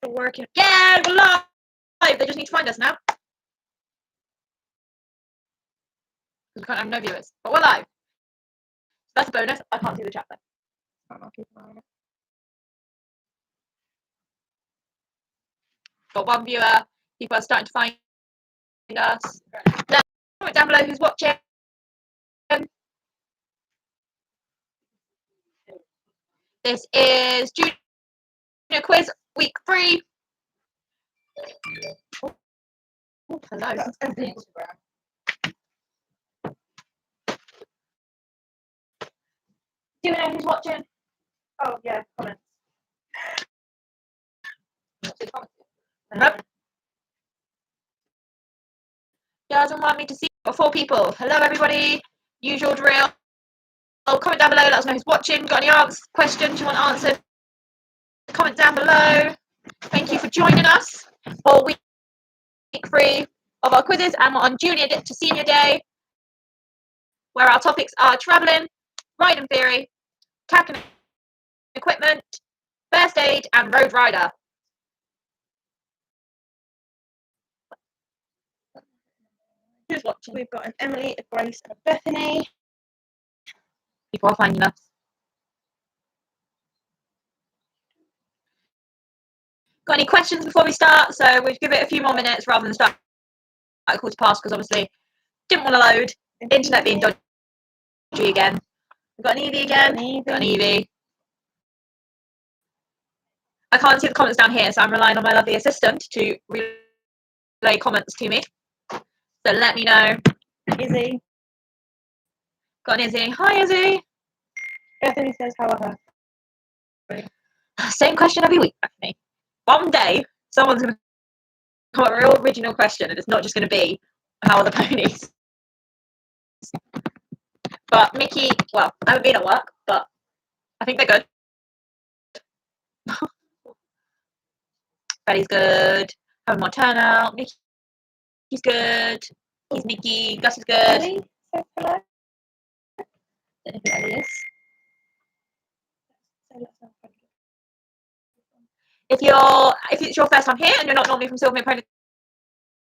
We're working. Yeah, we're live. They just need to find us now. We can't have no viewers, but we're live. That's a bonus. I can't see the chat though. I'll keep an eye on it. Got one viewer. People are starting to find us. Now, comment down below who's watching. This is Junior Quiz Week 3. Oh, hello. Do you know who's watching? Oh, yeah, comments. Nope. Doesn't want me to see. Got 4 people. Hello, everybody. Usual drill. Comment down below. Let us know who's watching. Got any questions you want answered? Comment down below. Thank you for joining us for week 3 of our quizzes, and we're on junior to senior day, where our topics are travelling, riding theory, cabin equipment, first aid, and road rider. Who's watching? We've got an Emily, a Grace, and a Bethany. People are finding us. Got any questions before we start? So we'll give it a few more minutes rather than start at 1:15, because obviously didn't want to load. Internet being dodgy again. We've got an Evie again. Got an Evie. I can't see the comments down here, so I'm relying on my lovely assistant to relay comments to me. So let me know. Izzy. Got an Izzy. Hi, Izzy. Bethany says, how are her? Same question every week, Bethany. One day, someone's going to come up with a real original question, and it's not just going to be, how are the ponies? But Mickey, well, I haven't been at work, but I think they're good. Freddie's good. Having more turnout. Mickey's good. He's Mickey. Gus is good. Ellie says hello. Don't know who Ellie is. If it's your first time here and you're not normally from Silvermere Pony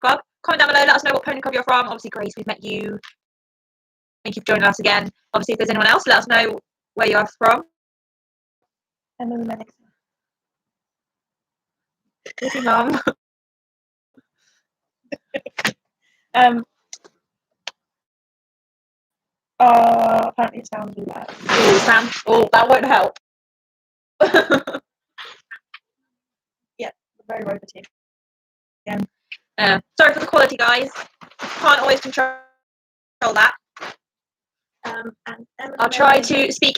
Club, comment down below. Let us know what pony club you're from. Obviously, Grace, we've met you. Thank you for joining us again. Obviously, if there's anyone else, let us know where you are from. And then the next one. Mum. Apparently it sounds bad. Oh, Sam. Oh, that won't help. Yeah, very roboty. Again. Sorry for the quality, guys. Can't always control that. And I'll try to speak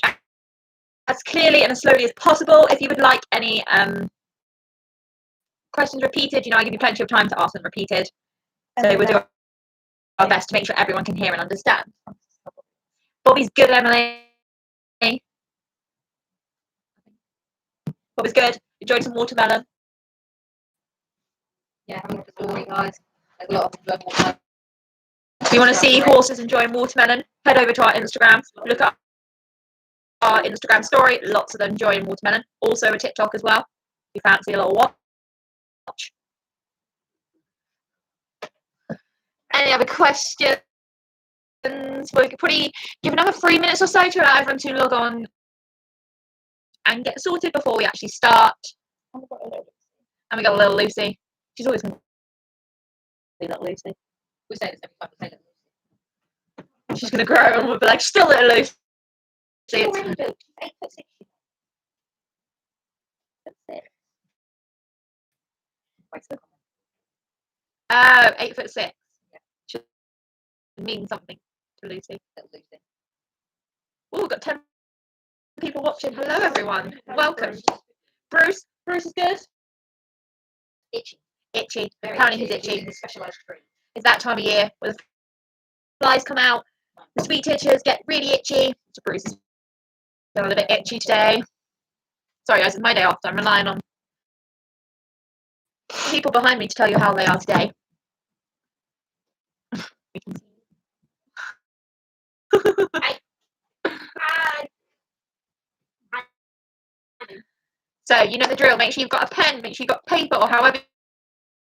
as clearly and as slowly as possible. If you would like any questions repeated, I give you plenty of time to ask them repeated. So we'll do our best to make sure everyone can hear and understand. Bobby's good, Emily. Bobby's good. Enjoying some watermelon. Yeah, having a story, guys. There's a lot of watermelon. If you want to see horses enjoying watermelon, head over to our Instagram. Look up our Instagram story. Lots of them enjoying watermelon. Also a TikTok as well. If you fancy a little watch. Any other questions? We could probably give another 3 minutes or so to allow everyone to log on and get sorted before we actually start. And we got a little Lucy. She's always going to be little Lucy. We say this every time we say that. She's going to grow and we'll be like, still little Lucy. She's 8'6". What's the 8'6". Yeah. Should mean something to Lucy. Oh, we've got 10 people watching. Hello, everyone. Welcome. Bruce. Bruce is good. Itchy. Apparently he's itchy. He's a specialised tree. It's that time of year where the flies come out. The sweet itchers get really itchy. So Bruce is a little bit itchy today. Sorry, guys, it's my day off, so I'm relying on people behind me to tell you how they are today. So you know the drill. Make sure you've got a pen. Make sure you've got paper or however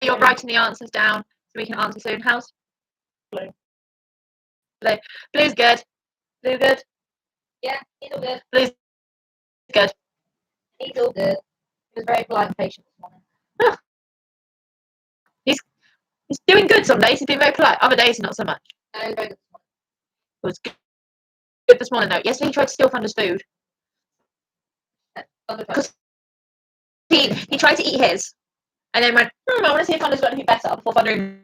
you're writing the answers down so we can answer soon. How's Blue. Blue. Blue's good. Blue good. Yeah, he's all good. Blue's good. He's all good. He was very polite and patient this morning. He's doing good some days. He's been very polite. Other days, not so much. No, he was very good this morning. It was good this morning though. Yesterday he tried to steal Thunder's food. Because he tried to eat his, and then went, I want to see if Thunder's got anything better before Thunder even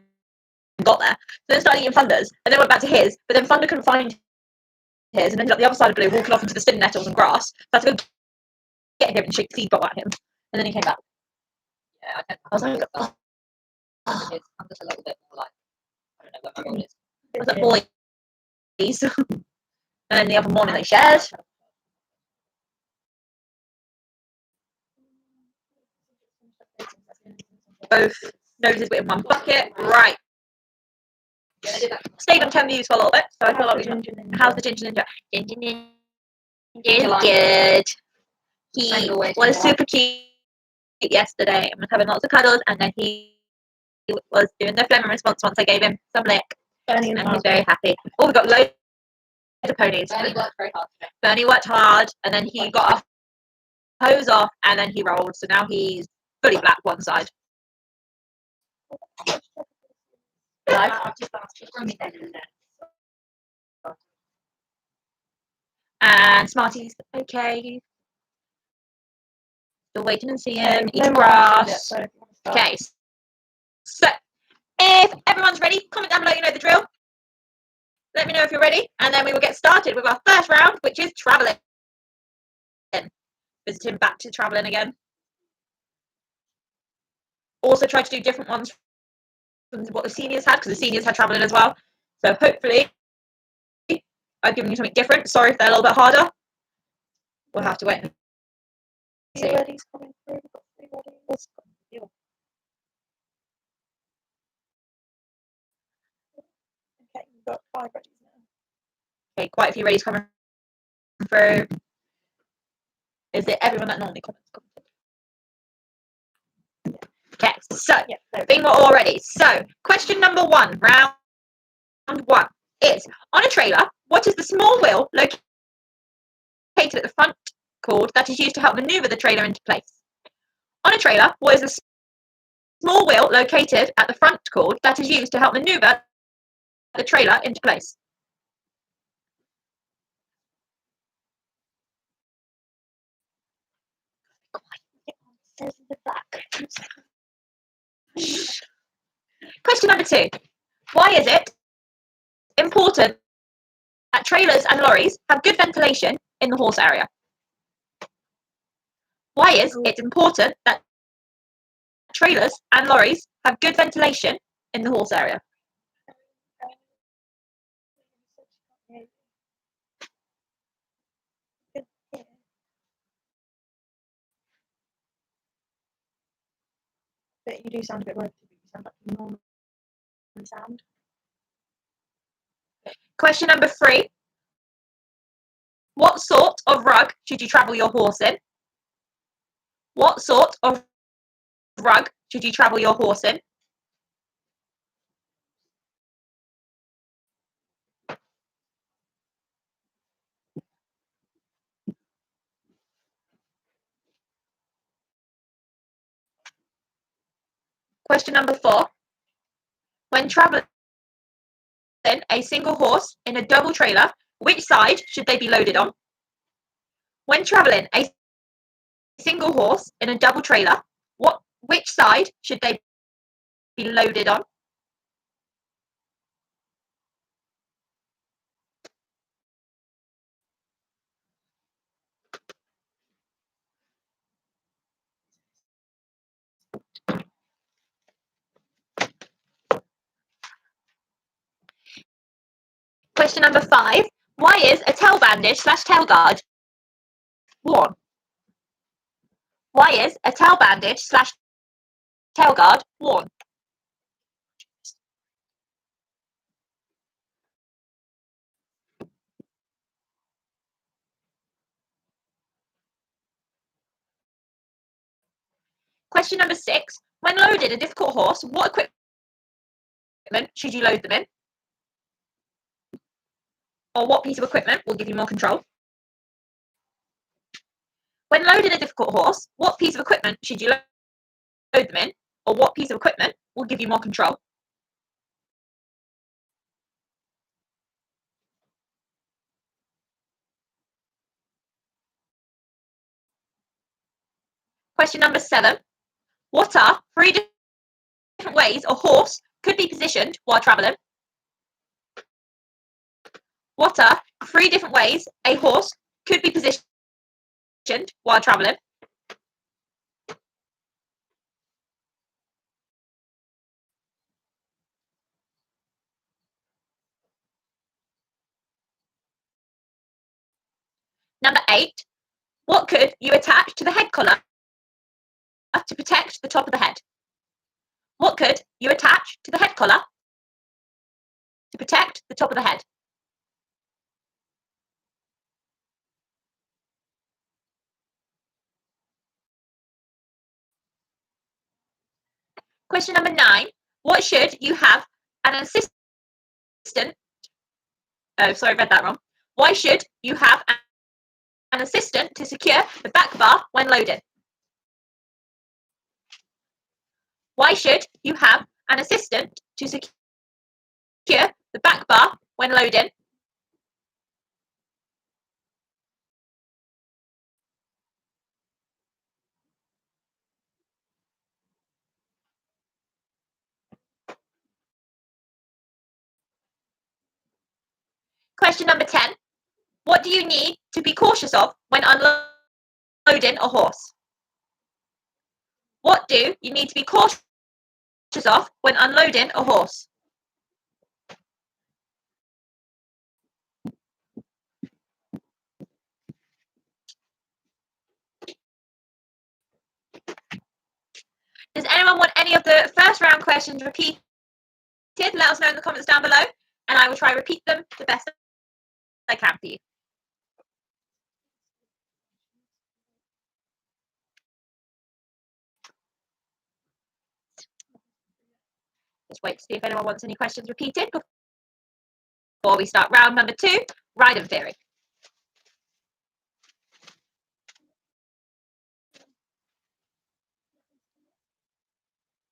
got there. So then started eating Thunder's, and then went back to his, but then Thunder couldn't find his, and ended up the other side of Blue, walking off into the spin nettles and grass. So I had to go get him and shake the feed bowl at him, and then he came back. Yeah, I was like, oh. I'm just a little bit more like, I don't know what my role is. I was like, boys. And then the other morning they shared. Both noses were in one bucket. Right. Yeah, I did that. Stayed on 10 views for a little bit, so I feel like how's the Ginger Ninja? Ginger Ninja is good. He was super cute yesterday and was having lots of cuddles, and then he was doing the phlegm response once I gave him some lick, and he's very happy. Oh, we got loads of ponies. Bernie worked very hard today. Bernie worked hard, and then he got a hose off, and then he rolled, so now he's fully black one side. I've just asked for me then and then. And Smarty's okay. Still waiting and seeing. No Eating more grass. answers yet, so Okay. So, if everyone's ready, comment down below, you know the drill. Let me know if you're ready, and then we will get started with our first round, which is travelling. Visiting back to travelling again. Also try to do different ones from what the seniors had, because the seniors had travelling as well. So hopefully I've given you something different. Sorry if they're a little bit harder. We'll have to wait and see. Ready's coming through. We've got 3 readies. Okay, we've got 5 readies now. Okay, quite a few readies coming through. Is it everyone that normally comments? Okay, so being more already. So question number 1, round 1 is, on a trailer, what is the small wheel located at the front cord that is used to help maneuver the trailer into place? On a trailer, what is the small wheel located at the front cord that is used to help maneuver the trailer into place? Question number 2. Why is it important that trailers and lorries have good ventilation in the horse area? Why is it important that trailers and lorries have good ventilation in the horse area? But you do sound a bit ropey, but you sound like you normally sound. Question number 3. What sort of rug should you travel your horse in? What sort of rug should you travel your horse in? Question number 4. When traveling a single horse in a double trailer, which side should they be loaded on? When traveling a single horse in a double trailer, which side should they be loaded on? Question number 5. Why is a tail bandage / tail guard worn? Why is a tail bandage / tail guard worn? Question number 6. When loaded a difficult horse, what equipment should you load them in? Or what piece of equipment will give you more control? When loaded a difficult horse, what piece of equipment should you load them in? Or what piece of equipment will give you more control? Question number 7. What are 3 different ways a horse could be positioned while travelling? What are 3 different ways a horse could be positioned while travelling? Number 8. What could you attach to the head collar to protect the top of the head? What could you attach to the head collar to protect the top of the head? Question number 9. What should you have an assistant? Oh, sorry, I read that wrong. Why should you have an assistant to secure the back bar when loaded? Why should you have an assistant to secure the back bar when loaded? Question number 10. What do you need to be cautious of when unloading a horse? What do you need to be cautious of when unloading a horse? Does anyone want any of the first round questions repeated? Let us know in the comments down below, and I will try to repeat them the best I can for you. Just wait to see if anyone wants any questions repeated before we start round number 2, ride-in theory.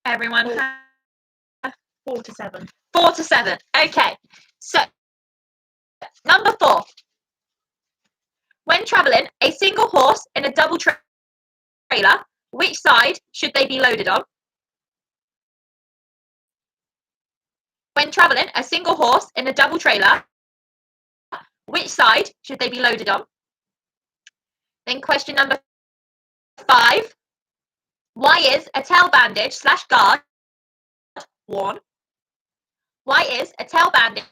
Everyone have 4 to 7. 4 to 7. Okay, so number 4. When travelling a single horse in a double trailer, which side should they be loaded on? When travelling a single horse in a double trailer, which side should they be loaded on? Then question number 5. Why is a tail bandage / guard worn? Why is a tail bandage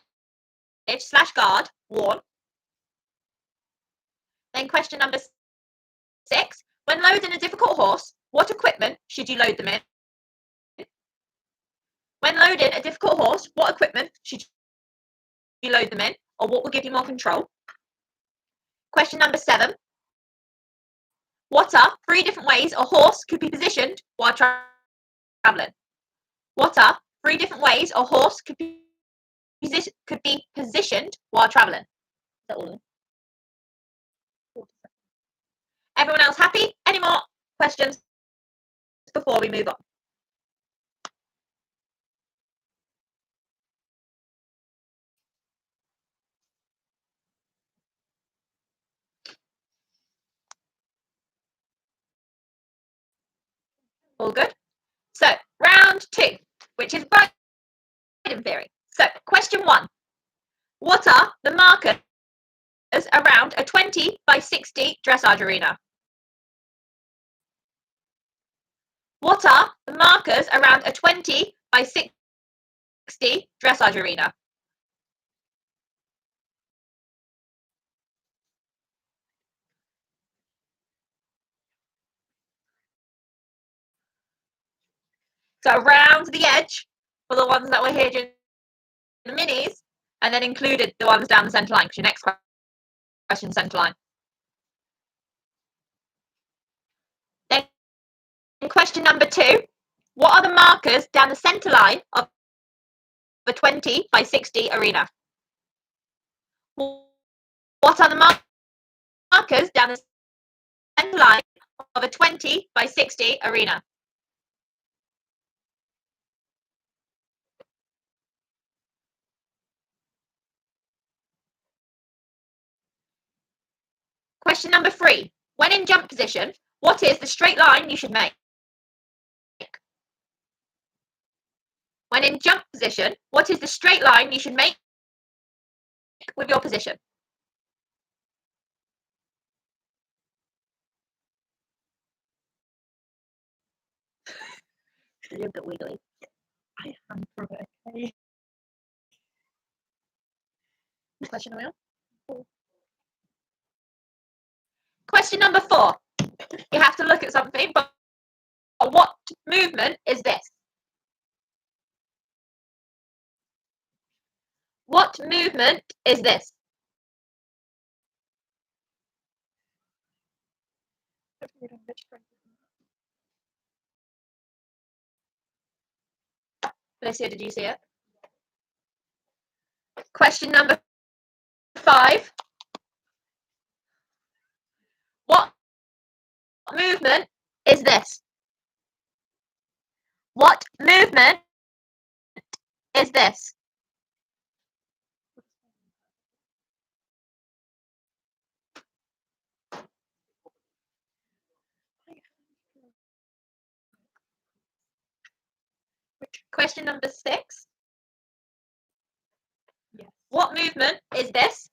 / guard worn? Then question number 6. When loading a difficult horse, what equipment should you load them in? When loading a difficult horse, what equipment should you load them in, or what will give you more control? Question number 7. What are 3 different ways a horse could be positioned while travelling? What are 3 different ways a horse could be positioned while travelling? Is that all of them? Everyone else happy? Any more questions before we move on? All good? So, round 2, which is ride-in theory. So, question 1. What are the markers around a 20 by 60 dressage arena? What are the markers around a 20 by 60 dressage arena? So around the edge for the ones that were here during the minis, and then included the ones down the centre line, because your next question centre line. Then In question number 2, what are the markers down the centre line of a 20 by 60 arena? What are the markers down the centre line of a 20 by 60 arena? Question number 3. When in jump position, what is the straight line you should make? When in jump position, what is the straight line you should make with your position? A little bit wiggly. I am from it, okay? Question number 4. Question number 4. You have to look at something, but what movement is this? What movement is this? Felicia, did you see it? Question number 5. What movement is this? What movement is this? Question number 6. Yes. What movement is this?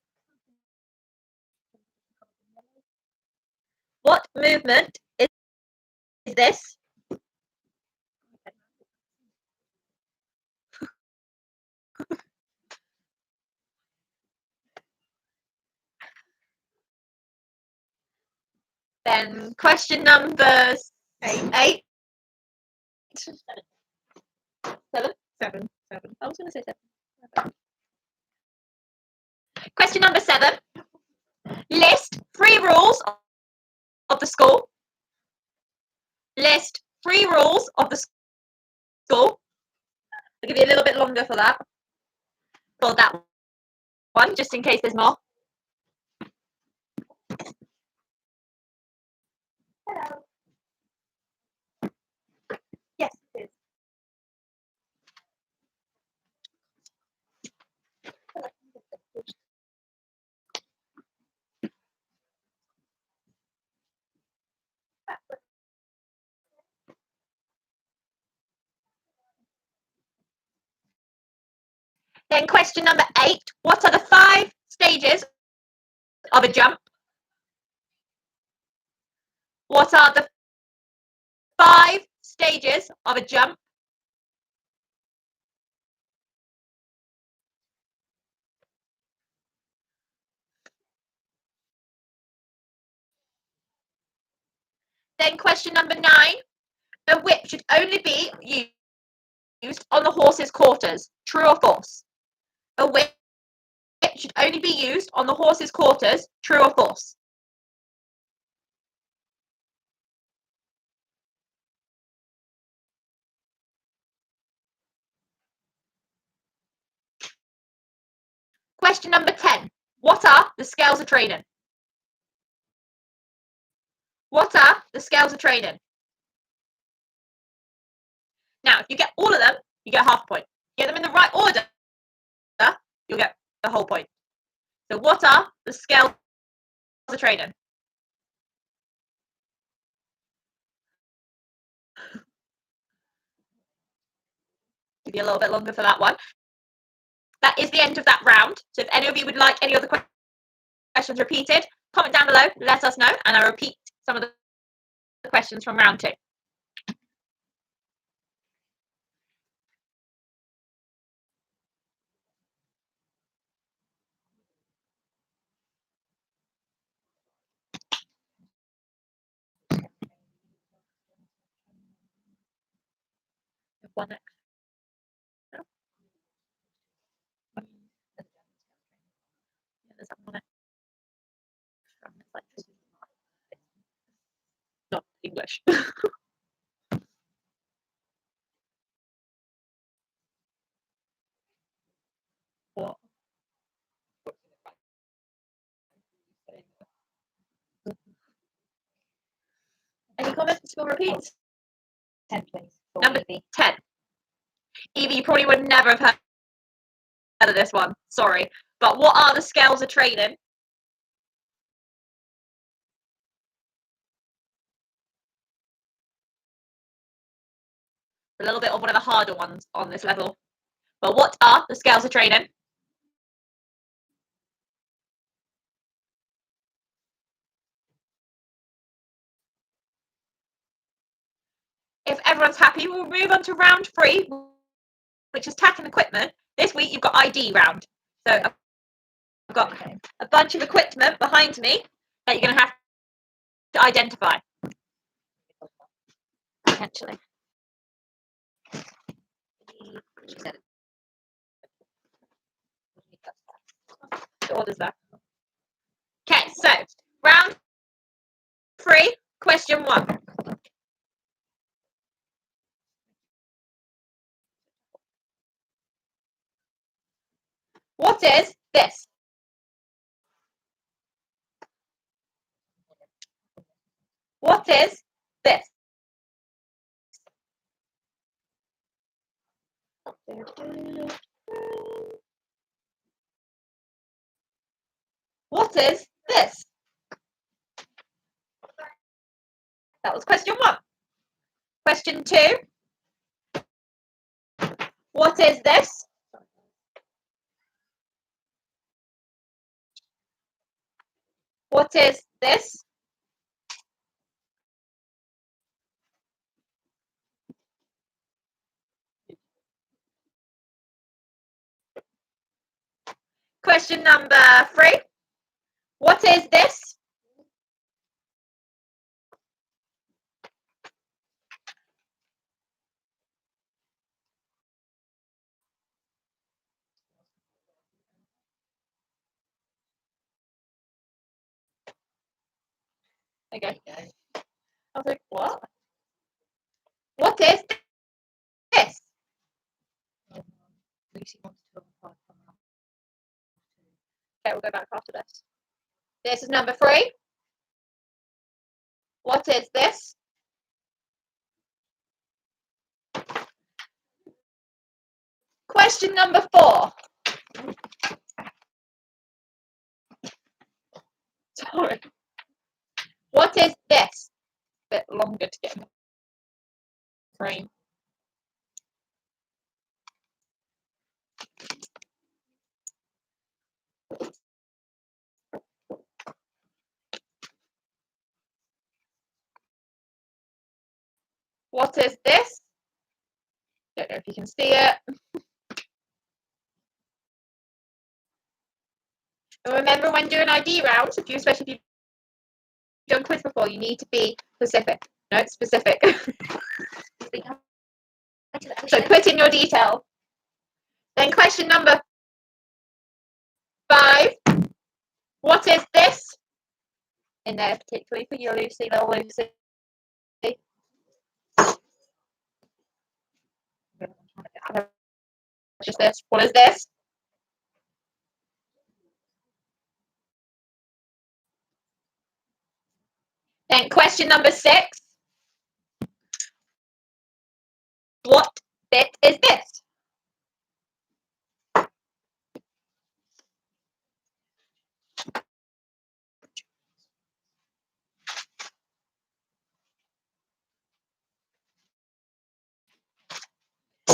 What movement is this? Then question number 8. 7. I was going to say 7. Question number 7. List 3 rules of the school. List 3 rules of the school. I'll give you a little bit longer for that. For that one, just in case there's more. Hello. Yes, it is. Then question number 8. What are the 5 stages of a jump? What are the 5 stages of a jump? Then question number 9. A whip should only be used on the horse's quarters. True or false? A whip should only be used on the horse's quarters. True or false? Question number 10. What are the scales of training? What are the scales of training? Now, if you get all of them, you get half a point. Get them in the right order, you'll get the whole point. So what are the scales of training? Give you a little bit longer for that one. That is the end of that round. So if any of you would like any other questions repeated, comment down below, let us know, and I'll repeat some of the questions from round 2. One next. No? Yeah, there's that one next. It's like, not English. Any comments or repeats? 10, please. Number 10. Evie, you probably would never have heard of this one. Sorry. But what are the scales of training? A little bit of one of the harder ones on this level. But what are the scales of training? If everyone's happy, we'll move on to round 3, which is tack and equipment. This week you've got ID round. So I've got a bunch of equipment behind me that you're going to have to identify. Potentially. The order's there. Okay, so round 3, question 1. What is this? What is this? What is this? That was question 1. Question 2. What is this? What is this? Question number 3. What is this? Okay. I was like, what? What is this? Lucy wants to apply for that. Okay, we'll go back after this. This is number 3. What is this? Question number 4. Sorry. What is this? A bit longer to get in the frame. What is this? Don't know if you can see it. And remember, when doing ID rounds, especially if you've done quiz before, you need to be specific. No, it's specific. So put in your detail. Then question number 5. What is this? In there, particularly for you, Lucy, little Lucy. Just this. What is this? Then question number 6. What bit is this?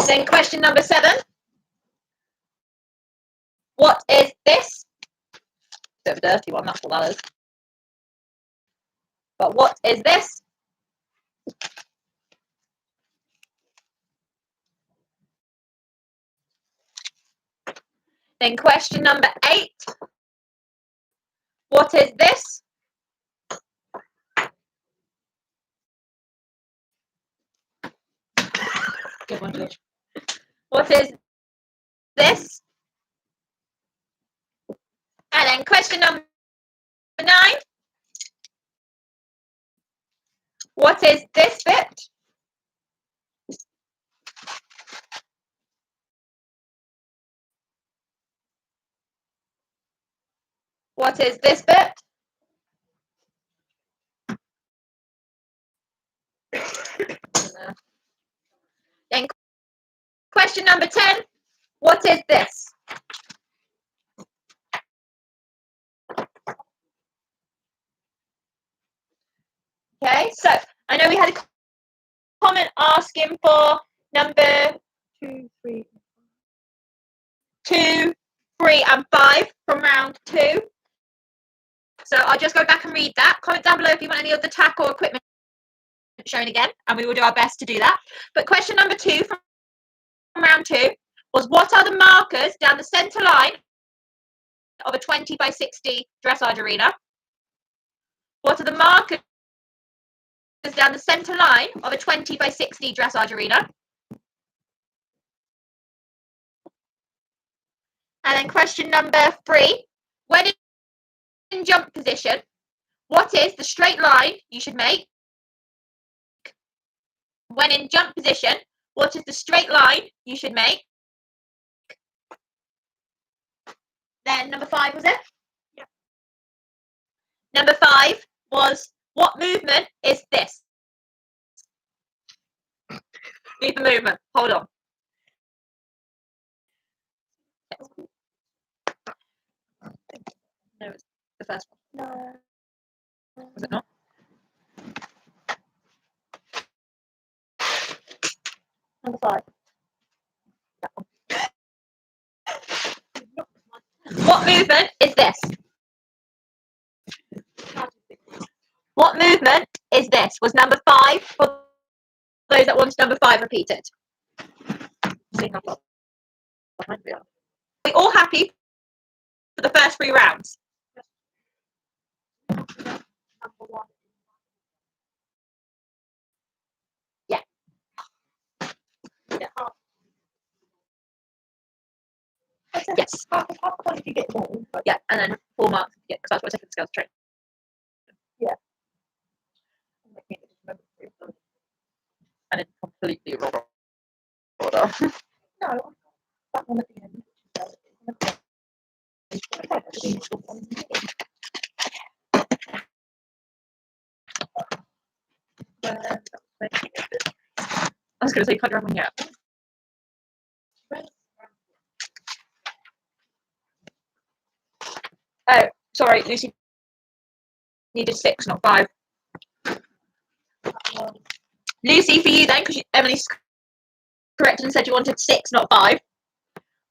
Then question number 7. What is this? Bit of a dirty one, that's what that is. But what is this? Then question number 8. What is this? Good one, George. What is this? And then question number 9. What is this bit? What is this bit? question number 10. What is this? Okay, so I know we had a comment asking for number 2, 3. 2, 3, and 5 from round 2. So I'll just go back and read that. Comment down below if you want any of the tack or equipment shown again, and we will do our best to do that. But question number 2 from round 2 was, what are the markers down the centre line of a 20 by 60 dressage arena? What are the markers down the centre line of a 20 by 60 dressage arena? And then question number 3, when in jump position, what is the straight line you should make? When in jump position, what is the straight line you should make? Then number 5 was it? Yeah. Number 5 was, what movement is this? Read the movement. Hold on. No, it's the first one. No. Was it not? Number 5. What movement is this? What movement is this? Was number 5 for those that wanted number 5 repeated? Are we all happy for the first 3 rounds? Number 1. Yeah. Yeah. Yes. Half if you get them all. But Yeah, and then 4 marks. Yeah, because that's what second scales train. And it's completely wrong order. no, that one at the end. I was going to say, cut your one here. Oh, sorry, Lucy needed 6, not 5. Lucy, for you then, because Emily's corrected and said you wanted 6, not 5.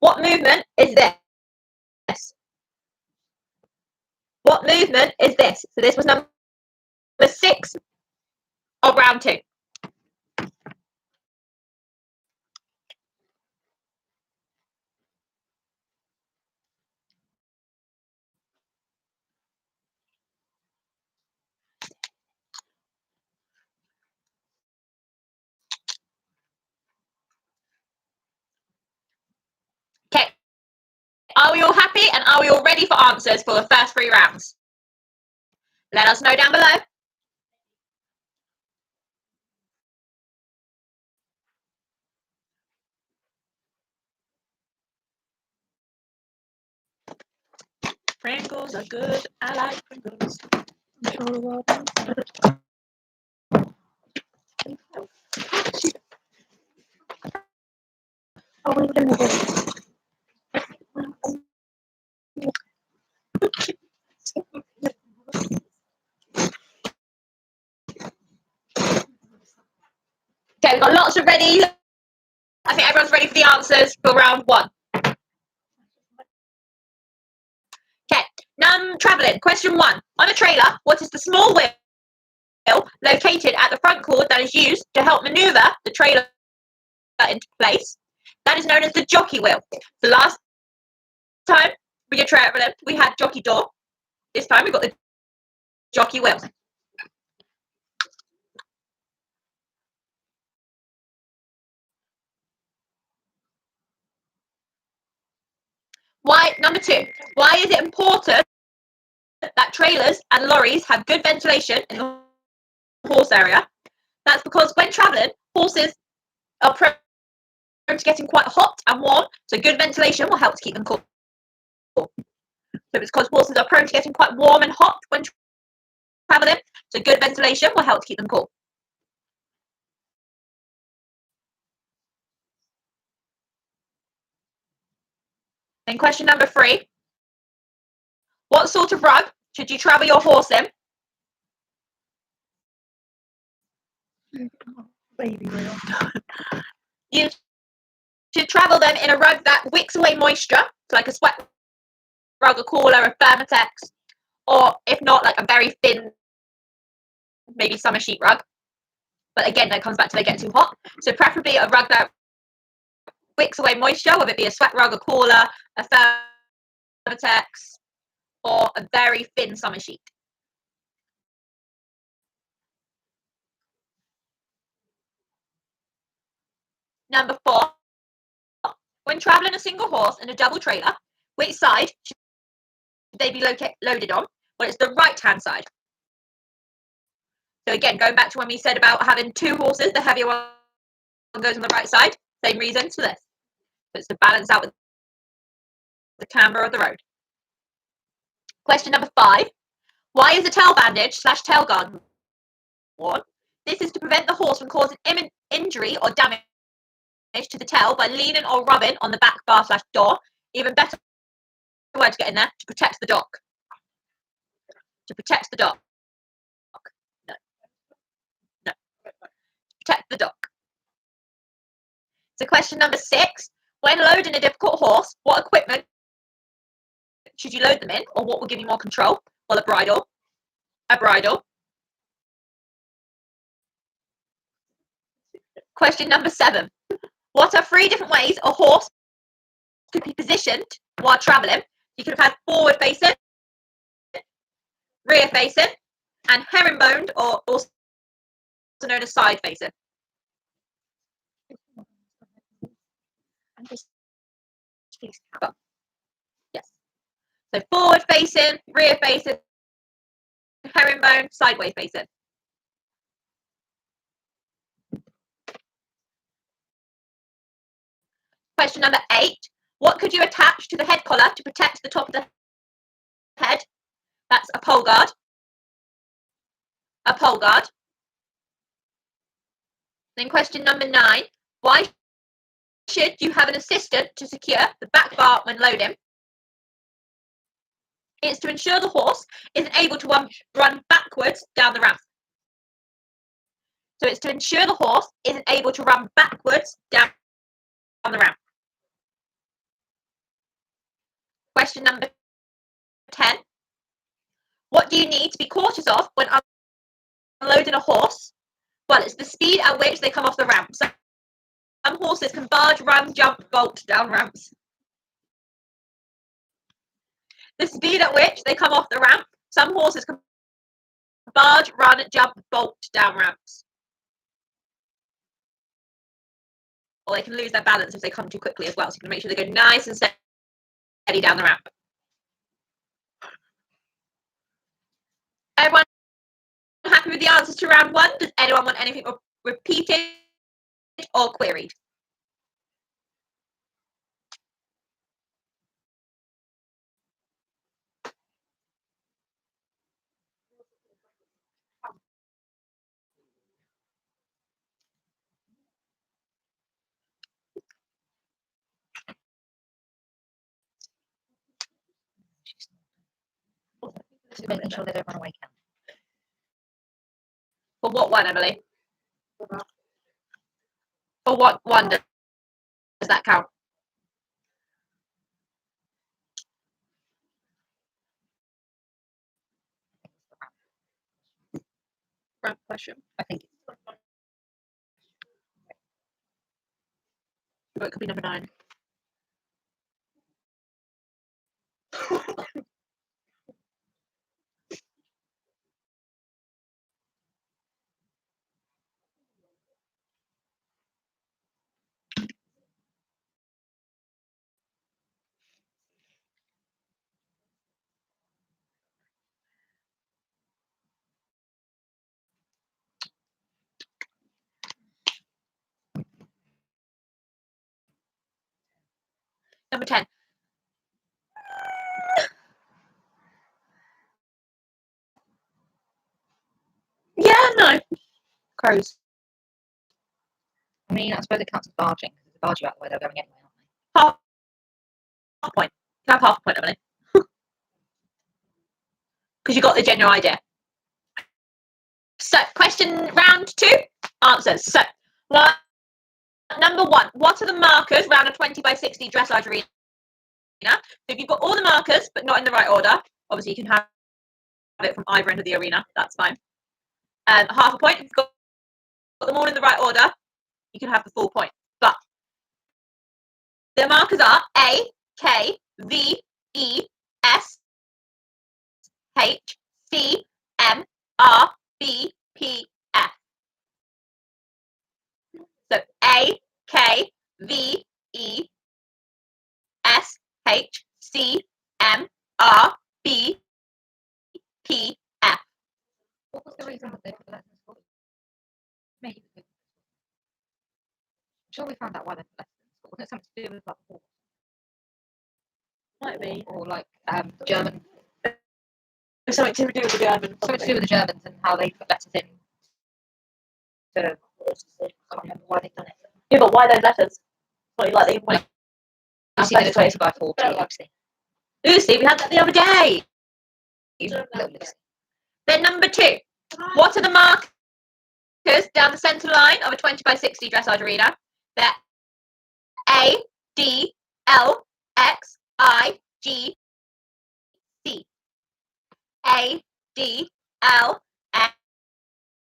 What movement is this? What movement is this? So this was number 6 of round 2. Okay. Are we all happy and are we all ready for answers for the first 3 rounds? Let us know down below. Pringles are good. I like Pringles. I'm sure the world knows. Oh, we're doing this. Okay, we've got lots of ready. I think everyone's ready for the answers for round 1. Okay, travelling. Question 1. On a trailer, what is the small wheel located at the front cord that is used to help manoeuvre the trailer into place? That is known as the jockey wheel. The last time we did travelling, we had jockey door. This time we've got the jockey wheel. Why? Number 2. Why is it important that trailers and lorries have good ventilation in the horse area? That's because when travelling, horses are prone to getting quite hot and warm, so good ventilation will help to keep them cool. So it's because horses are prone to getting quite warm and hot when travelling, so good ventilation will help to keep them cool. Then question number 3. What sort of rug should you travel your horse in? Baby wheel. You should travel them in a rug that wicks away moisture, so like a sweat rug, a cooler, a Thermotex, or if not, like a very thin, maybe summer sheet rug. But again, that comes back to they get too hot. So preferably a rug that wicks away moisture, whether it be a sweat rug, a cooler, a Thermotex, or a very thin summer sheet. Number 4. When traveling a single horse in a double trailer, which side should they be loaded on? Well, it's the right-hand side. So again, going back to when we said about having 2 horses, the heavier one goes on the right side. Same reasons for this. So it's to balance out with the camber of the road. Question number 5. Why is a tail bandage / tail guard worn? This is to prevent the horse from causing injury or damage to the tail by leaning or rubbing on the back bar / door. Even better word to get in there, to protect the dock. To protect the dock. No. No. Protect the dock. So question number 6. When loading a difficult horse, what equipment should you load them in, or what will give you more control? Well, a bridle. A bridle. Question number 7. What are 3 different ways a horse could be positioned while travelling? You could have had forward facing, rear facing, and herringboned, or also known as side facing. Yes. So forward facing, rear facing, herringbone, sideways facing. Question number 8. What could you attach to the head collar to protect the top of the head? That's a pole guard. A pole guard. Then question number 9. Why should you have an assistant to secure the back bar when loading? It's to ensure the horse isn't able to run backwards down the ramp. So it's to ensure the horse isn't able to run backwards down the ramp. Question number 10. What do you need to be cautious of when unloading a horse? Well, it's the speed at which they come off the ramp. So some horses can barge, run, jump, bolt down ramps. The speed at which they come off the ramp. Some horses can barge, run, jump, bolt down ramps. Or they can lose their balance if they come too quickly as well. So you can make sure they go nice and steady down the ramp. Everyone happy with the answers to round 1? Does anyone want anything repeated or queried? Just making sure they don't run away. For what one, Emily? For what one does that count? Ramp question. I think But it could be number 9. Number 10. Yeah, no. Crows. I mean, I suppose it counts as barging because it's a barge out where they're going anyway, aren't they? Half point. You have half a point, Emily. Because you got the general idea. So, question round 2, answers. So, number 1, what are the markers around a 20 by 60 dressage arena? So if you've got all the markers, but not in the right order, obviously you can have it from either end of the arena, that's fine. Half a point. If you've got them all in the right order, you can have the full point. But the markers are A, K, V, E, S, H, C, M, R, B, P, F. So A, K, V, E, S, H, C, M, R, B, P, F. What was the reason that they put lessons for? Maybe. I'm sure we found out why they put lessons for. Was it something to do with like war? Might be. Or like German? Something to do with the Germans. Something to do with the Germans and how they put letters in. I can't remember why they've done it. Yeah, but why those letters? What, like they went Lucy did a 20 by 40. Lucy. Lucy, we had that the other day. Little Lucy. Then number 2. What are the markers down the centre line of a 20 by 60 dressage arena? They're A, D, L, X, I, G, C. A, D, L,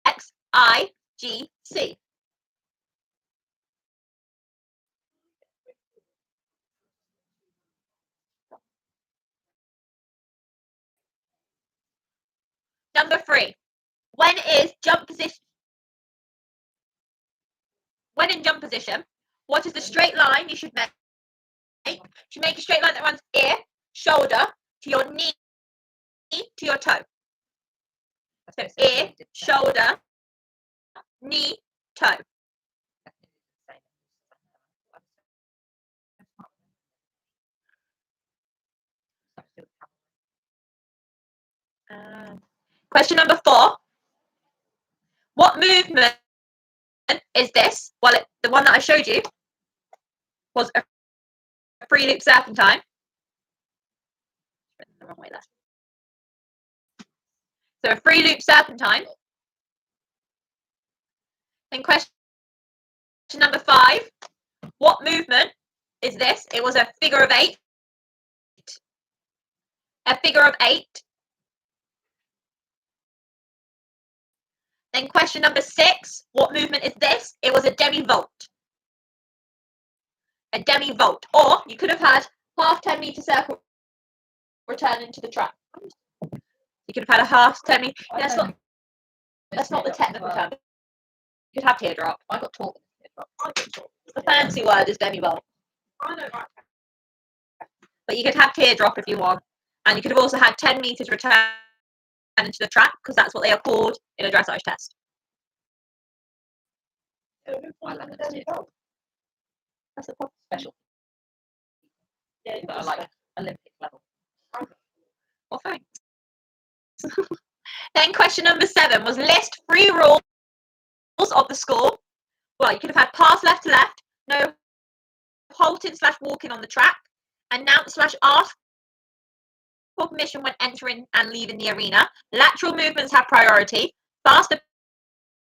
X, I, G, C. Number 3. When in jump position, what is the straight line you should make? You should make a straight line that runs ear, shoulder, to your knee, to your toe. So ear, shoulder, knee, toe. Question number 4. What movement is this? Well, the one that I showed you was a free loop serpentine. The wrong way there. So a free loop serpentine. Then question number 5. What movement is this? It was a figure of 8. A figure of 8. Then question number 6. What movement is this? It was a demi-volte. A demi-volte. Or you could have had half 10 meter circle return into the track. You could have had a half 10 meter. That's not the technical term. You could have teardrop. I got taught The fancy word is demi-volte. But you could have teardrop if you want. And you could have also had 10 meters return into the track, because that's what they are called in a dressage test. That's a special. Yeah, That are like Olympic level. Well, thanks. Then question number 7 was list 3 rules of the score. Well, you could have had pass left to left, no halting / walking on the track, announce / ask for permission when entering and leaving the arena. Lateral movements have priority. Faster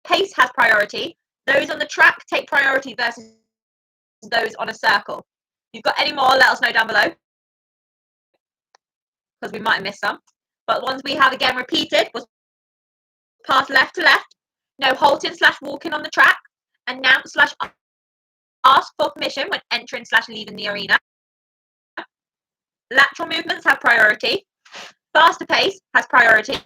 pace has priority. Those on the track take priority versus those on a circle. If you've got any more, let us know down below, because we might have missed some. But ones we have again repeated was pass left to left, no halting / walking on the track, announce / ask for permission when entering / leaving the arena. Lateral movements have priority. Faster pace has priority.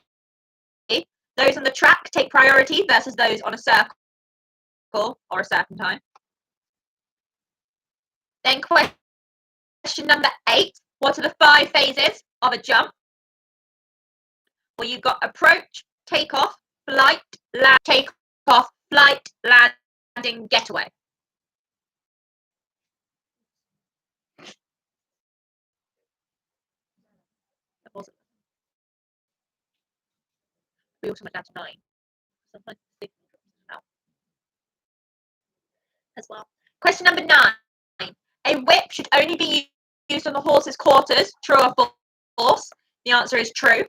Those on the track take priority versus those on a circle or a serpentine. Then question number 8. What are the 5 phases of a jump? Well, you've got approach, takeoff, flight, land, takeoff, flight, landing, getaway. We also went down to 9. Sometimes as well. Question number 9. A whip should only be used on the horse's quarters, true or false? The answer is true.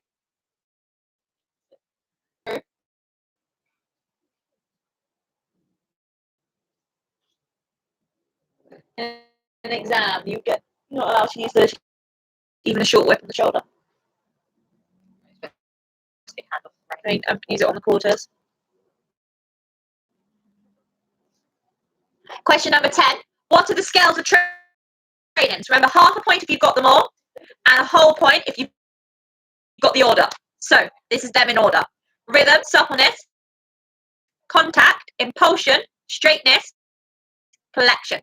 In an exam, you're not allowed to use even a short whip on the shoulder. Use it on the quarters. Question number 10. What are the scales of training? So remember, half a point if you've got them all, and a whole point if you've got the order. So this is them in order. Rhythm, suppleness, contact, impulsion, straightness, collection.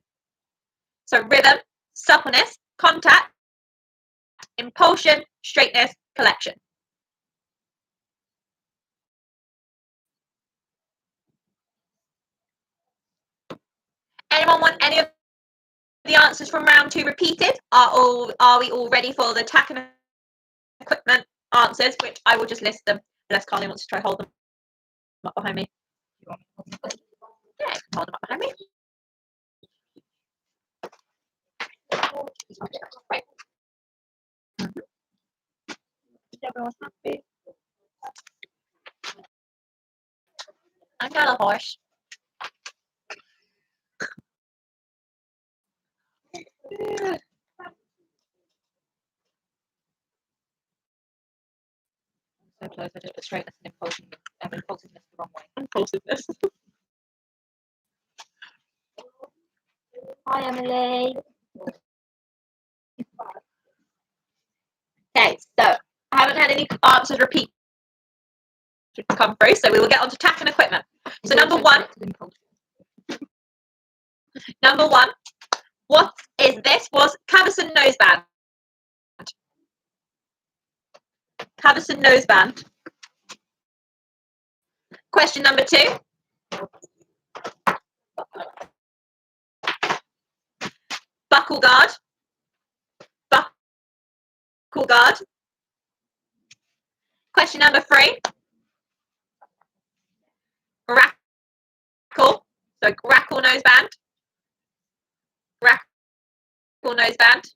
So rhythm, suppleness, contact, impulsion, straightness, collection. Anyone want any of the answers from round 2 repeated? Are we all ready for the tack and equipment answers, which I will just list them unless Carly wants to try hold them up behind me. Yeah, hold them up behind me. Right. Everyone's happy. I got a horse. So close, I just put straightness and impulsiveness the wrong way. Impulsiveness. Hi, Emily. Okay, so I haven't had any answers repeat to come through, so we will get on to tack and equipment. So number one, what is this? Was Cavesson noseband. Cavesson noseband. Question number 2. Buckle guard. Buckle guard. Question number 3. Grackle. So grackle noseband. Grackle noseband.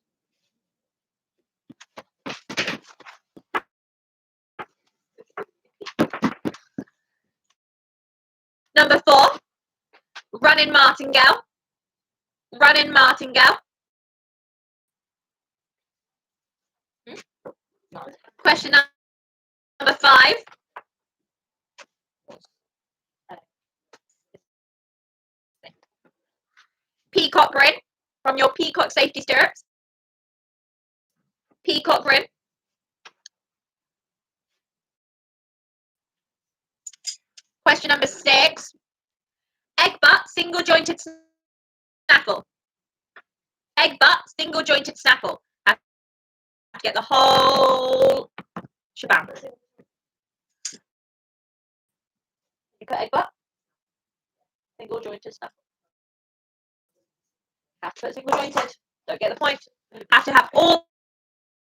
Number 4. Running martingale. Running martingale. Question number 5. Peacock grin from your peacock safety stirrups. Peacock grin. Question number 6. Egg butt, single jointed snaffle. Egg butt, single jointed snaffle. Have to get the whole shebang. You put egg butt, single jointed snaffle. Have to put single jointed. Don't get the point. Have to have all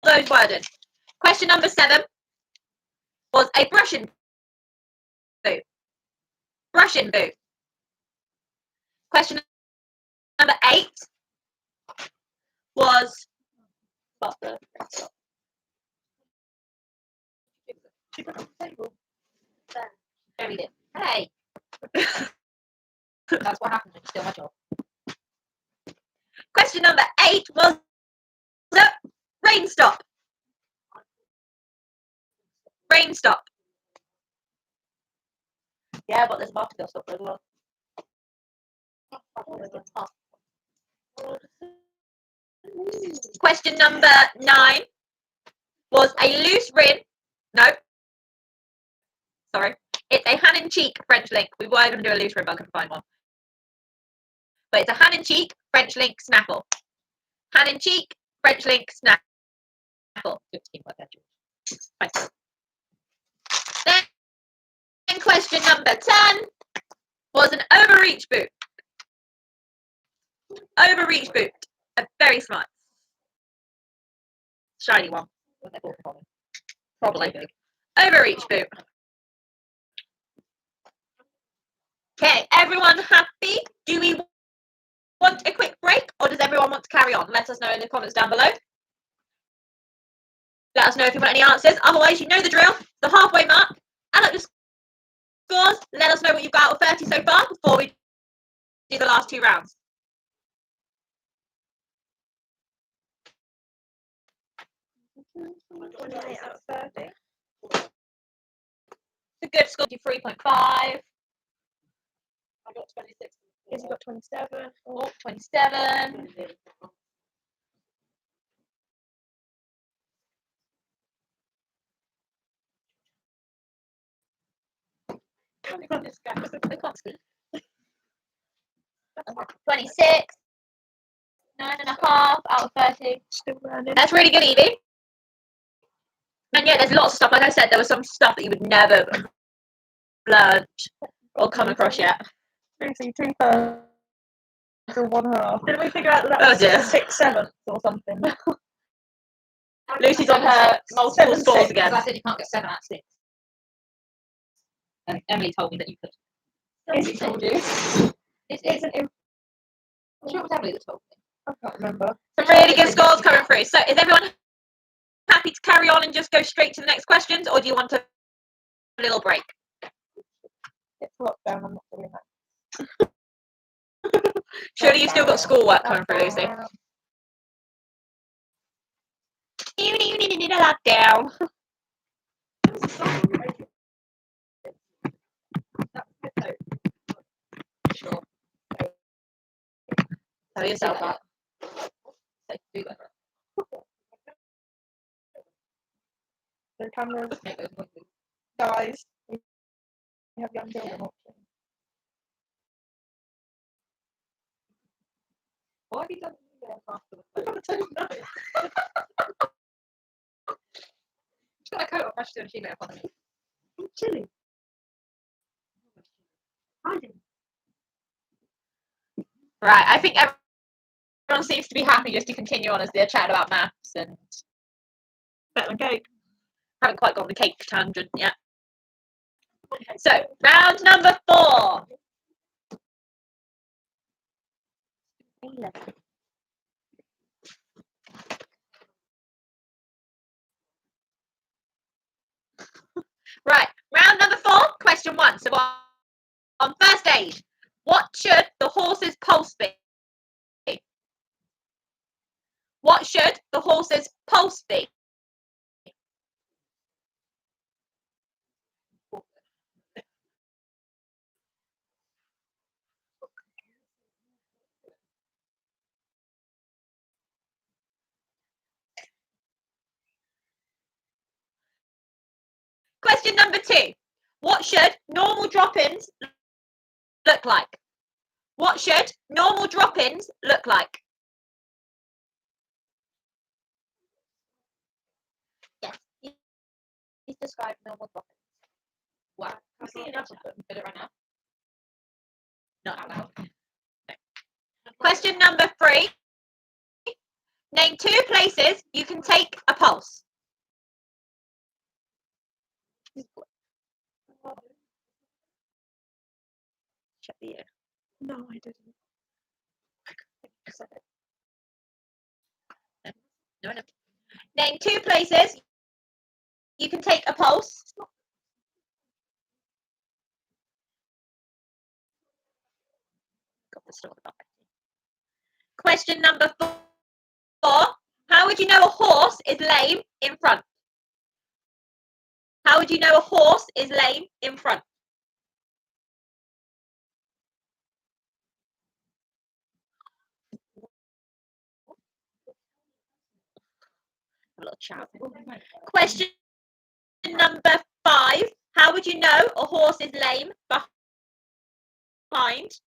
those worded. Question number 7 was a brushing boot. Brushing boot. Question number 8 was hey. That's what happens when you steal my job. Question number 8 was rain stop. Rain stop. Yeah, but there's a martingale stop as well. Question number 9 was a loose rin. No. Sorry. It's a hand in cheek French link. We were going to do a loose rin, but I couldn't find one. But it's a hand in cheek French link snaffle. Hand in cheek French link snaffle. Good teamwork there, George. Right. Then question number 10 was an overreach boot. Overreach boot. A very smart. Shiny one. Probably. Overreach boot. Okay, everyone happy? Do we want a quick break or does everyone want to carry on? out and let us know in the comments down below. Let us know if you want any answers. Otherwise, you know the drill. The halfway mark. Add up your scores. Let us know what you've got out of 30 so far before we do the last 2 rounds. Out of 30. A good score, do 3.5. I got 26. Izzy got 27. Oh, 27. I can't see. 26. 9.5 out of 30. Still learning. That's really good, Evie. And yeah, there's lots of stuff. Like I said, there was some stuff that you would never learn or come across yet. Lucy, 2/3 or 1/2. Didn't we figure out that Oh was dear. 6/7 or something? Lucy's on her multiple 7, scores 6. again. I said you can't get 7 out of 6. And Emily told me that you could. Izzy told you. It It's isn't. an I'm sure it was Emily that told me. I can't remember. Some really good scores coming through. So is everyone happy to carry on and just go straight to the next questions, or do you want a little break? It's lockdown, I'm not doing that. Surely you've still got schoolwork coming through, Lucy. You need a lockdown. Sure. Tell yourself that. So do that. The cameras, Make those noises. guys. We have young children watching. Why have you done that after the I don't know. She's got a coat on, brush doing she makeup on it. I'm chilly. I didn't. Right, I think everyone seems to be happy just to continue on as they're chatting about maths and Better than cake. haven't quite got on the cake tangent yet. So, round number 4. Right, round number 4, question 1. So on first aid, what should the horse's pulse be? What should the horse's pulse be? Question number 2. What should normal drop-ins look like? What should normal drop-ins look like? Yes, he's described normal drop-ins. Wow. I've seen enough of them. Did it right now? Not out loud. No. Question number 3. Name 2 places you can take a pulse. Check the ear. No, I didn't. No, no. Name 2 places you can take a pulse. Got the store about. Question number 4. How would you know a horse is lame in front? How would you know a horse is lame in front? A little chat. Question number 5. How would you know a horse is lame behind?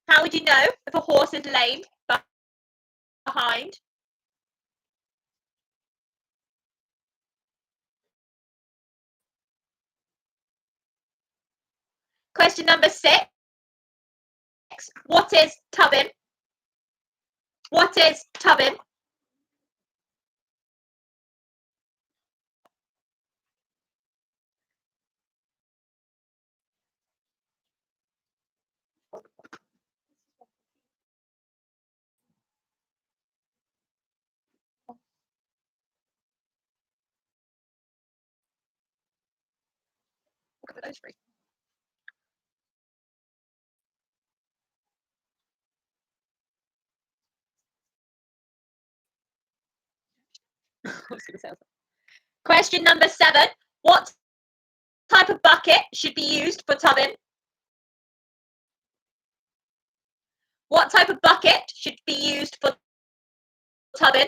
How would you know if a horse is lame behind? Question number 6. What is tubbing? What is tubbing? those three. Question number 7. What type of bucket should be used for tubbing? What type of bucket should be used for tubbing?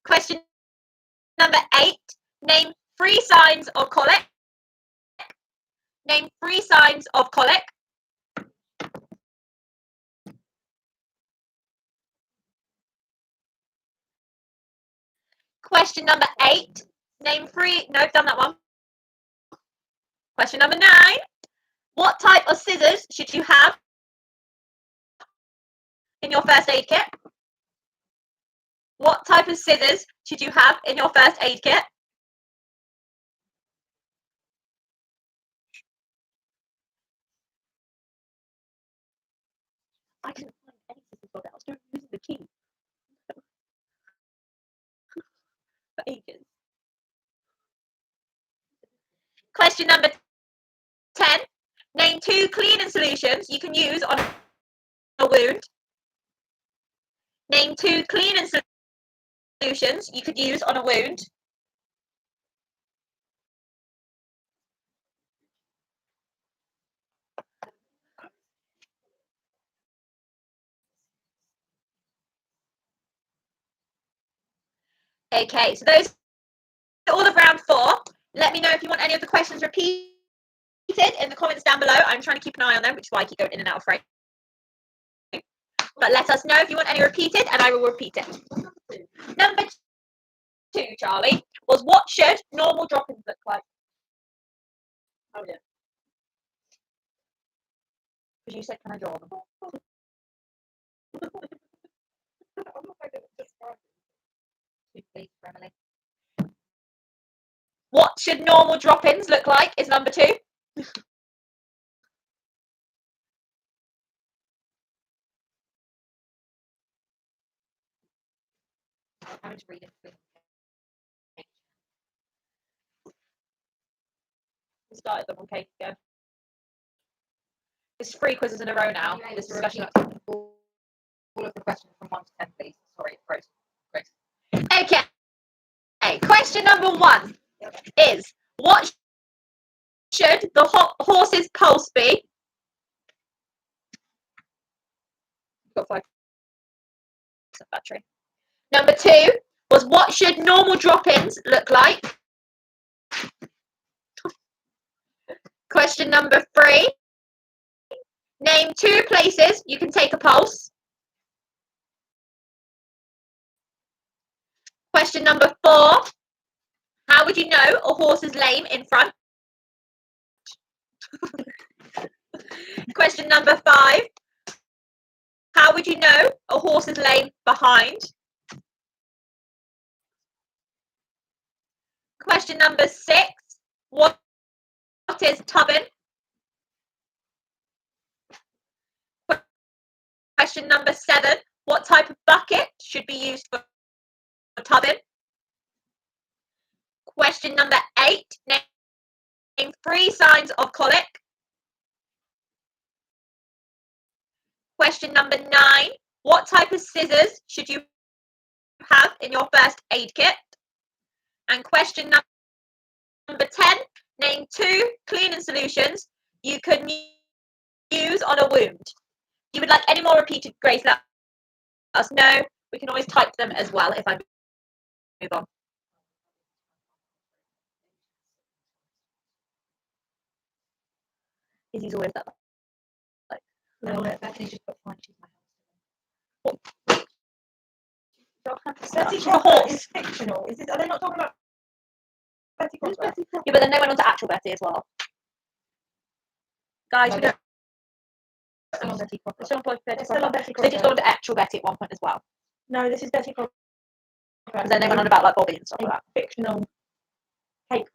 Question number 8. Name 3 signs of colic. Name 3 signs of colic. Question number 8. Name 3. No, done that one. Question number 9. What type of scissors should you have in your first aid kit? What type of scissors should you have in your first aid kit? I didn't find any scissors for that. I was doing using the key for ages. Question number 10. Name 2 cleaning solutions you can use on a wound. Name 2 cleaning solutions you could use on a wound. Okay, so those are all of round 4. Let me know if you want any of the questions repeated in the comments down below. I'm trying to keep an eye on them, which is why I keep going in and out of frame. But let us know if you want any repeated, and I will repeat it. Number 2, Charlie, was what should normal drop-ins look like? Oh, yeah. Because you said, can I draw them? What should normal drop-ins look like is number 2. I'm just reading. We started them on cake again. It's 3 quizzes in a row now. This discussion. All of the questions from 1 to 10, please. Sorry, Grace. Okay. Question number 1 is what should the horse's pulse be? Got 5% battery. Number 2 was what should normal drop-ins look like? Question number 3. Name 2 places you can take a pulse. Question number 4. How would you know a horse is lame in front? Question number 5. How would you know a horse is lame behind? Question number 6. What is tubbing? Question number 7. What type of bucket should be used for tubbing? Question number 8. Name 3 signs of colic. Question number 9. What type of scissors should you have in your first aid kit? And question number 10. Name 2 cleaning solutions you can use on a wound. If you would like any more repeated, Grace, let us know. We can always type them as well if I move on. Izzy's always that. No, Bethany just put fine. She's my She's a horse. Is fictional. Is this? Are they not talking about Betty Crocker? Yeah, but then they went on to actual Betty as well. Guys, we don't. Still on Betty Crocker. It's still on Betty It's still on Crocker. Betty They just Crocker. got on to actual Betty at one point as well. No, this is Betty Crocker. Because then they went on about like Bobby and stuff like that. Fictional cake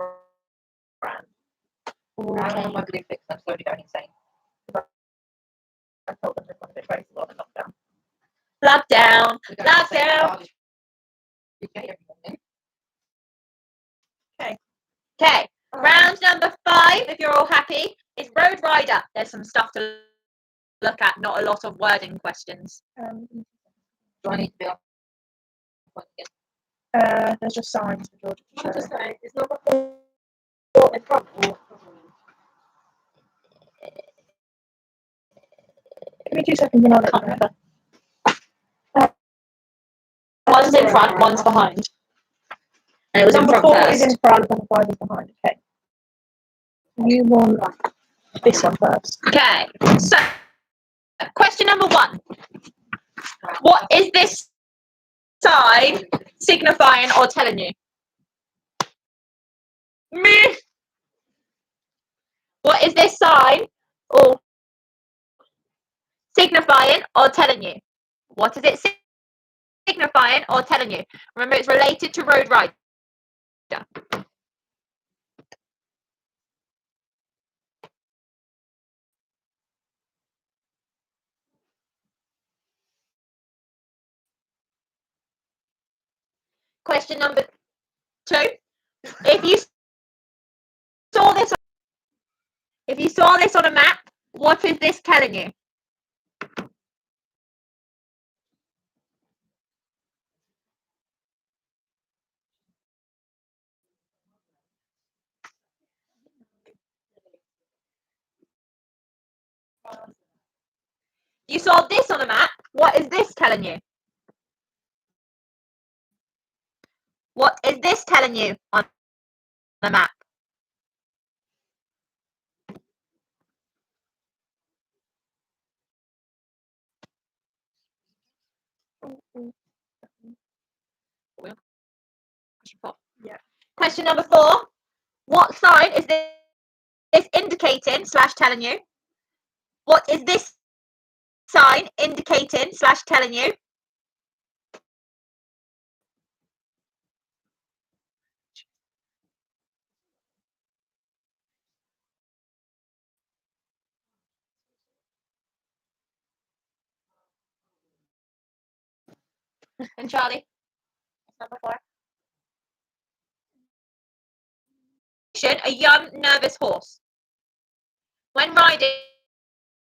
brand. I'm on my blue fix. I'm slowly going insane. I told them they've gone a bit crazy while they're locked down. Lockdown. We're going insane. Lockdown. Okay, everyone. Okay, round number 5, if you're all happy, is Road Rider. There's some stuff to look at, not a lot of wording questions. Do I need to be on point again? There's just signs for Georgia to I'm show. just saying, it's not in front or Give me 2 seconds and I'll let you know. One's in front, one's behind. And it was in Number front 4 first. is in front, number 5 is behind. Okay. You want this one first. Okay, so question number 1. What is this sign signifying or telling you? Me. What is this sign or signifying or telling you? What is it signifying or telling you? Remember, it's related to Road Rider. Question number 2. If you saw this on a map, what is this telling you? You saw this on a map, what is this telling you? What is this telling you on the map? Yeah. Question number 4. What sign is this indicating / telling you? What is this sign indicating / telling you? And Charlie? Number 4. A young, nervous horse. When riding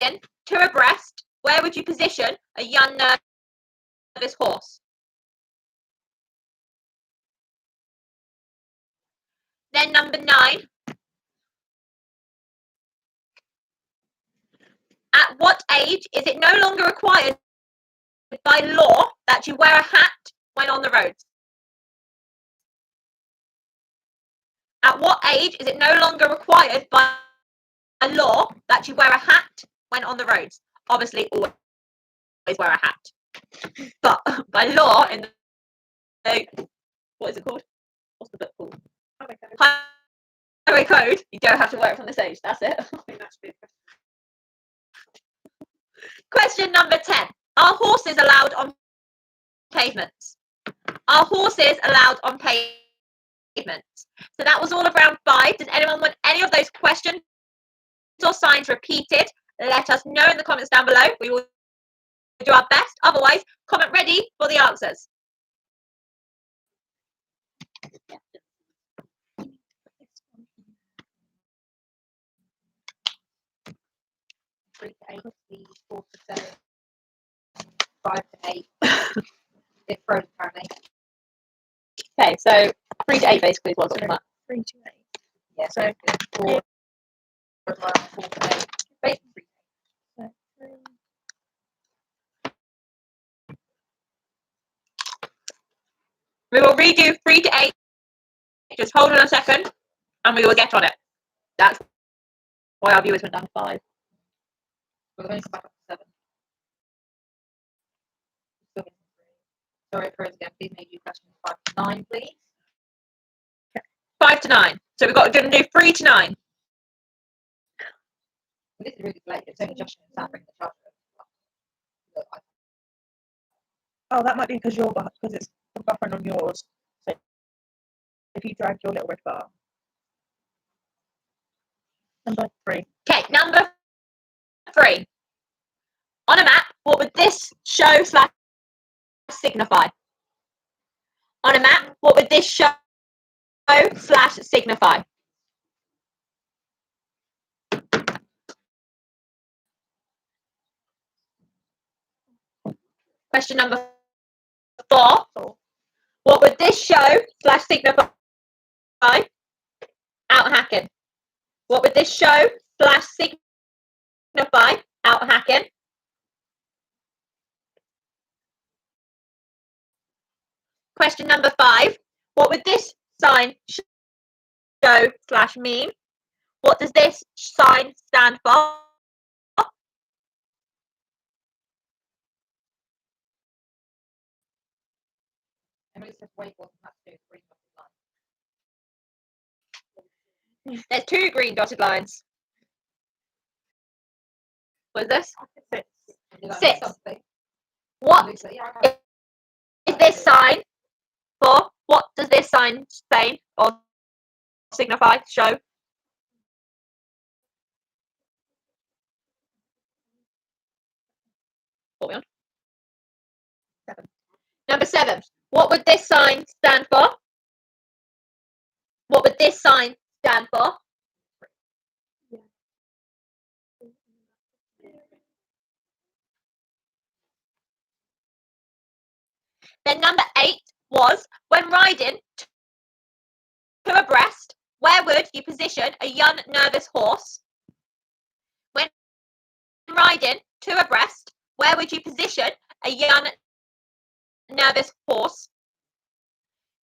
2 abreast, where would you position a young, nervous horse? Then number 9. At what age is it no longer required by law that you wear a hat when on the roads? At what age is it no longer required by law that you wear a hat when on the roads? Obviously, always wear a hat. But by law, in the what is it called? What's the book called? Highway Code. You don't have to wear it from this age. That's it. Question number 10. Are horses allowed on pavements? Are horses allowed on pavements? So that was all of round 5. Does anyone want any of those questions or signs repeated? Let us know in the comments down below. We will do our best. Otherwise, comment ready for the answers. Three to 8, 4 to 7, 5 to 8. It's frozen apparently. Okay, so 3 to 8 basically is what I'm talking about. 3 to 8. Yeah, so 4 to 8. Basically, So 3. We will redo 3 to 8. Just hold on a second and we will get on it. That's why our viewers went down to 5. we're going to come back up to 7. Still getting 3. Sorry, it froze again. Please make you questions 5 to 9, please. 5 to 9. So we've got to do 3 to 9. This is really late. It's only Josh and Sam bringing the charger. Look, Oh, that might be because it's buffering on yours. So if you drag your little red bar. Number 3. Okay, number 3. On a map, what would this show / signify? On a map, what would this show / signify? Question number 4. What would this show / signify? Out hacking. What would this show / signify? Out hacking. Question number 5. What would this sign show / mean? What does this sign stand for? Emily says wait, wasn't that two green dotted lines? There's 2 green dotted lines. What is this? Did I miss 6. something? What Emily said, yeah, I know. is this sign for? What does this sign say or signify? Show. What are we on? 7. Number 7. What would this sign stand for? What would this sign stand for? Then number 8 was when riding to abreast, where would you position a young nervous horse? When riding to abreast, where would you position a young nervous horse?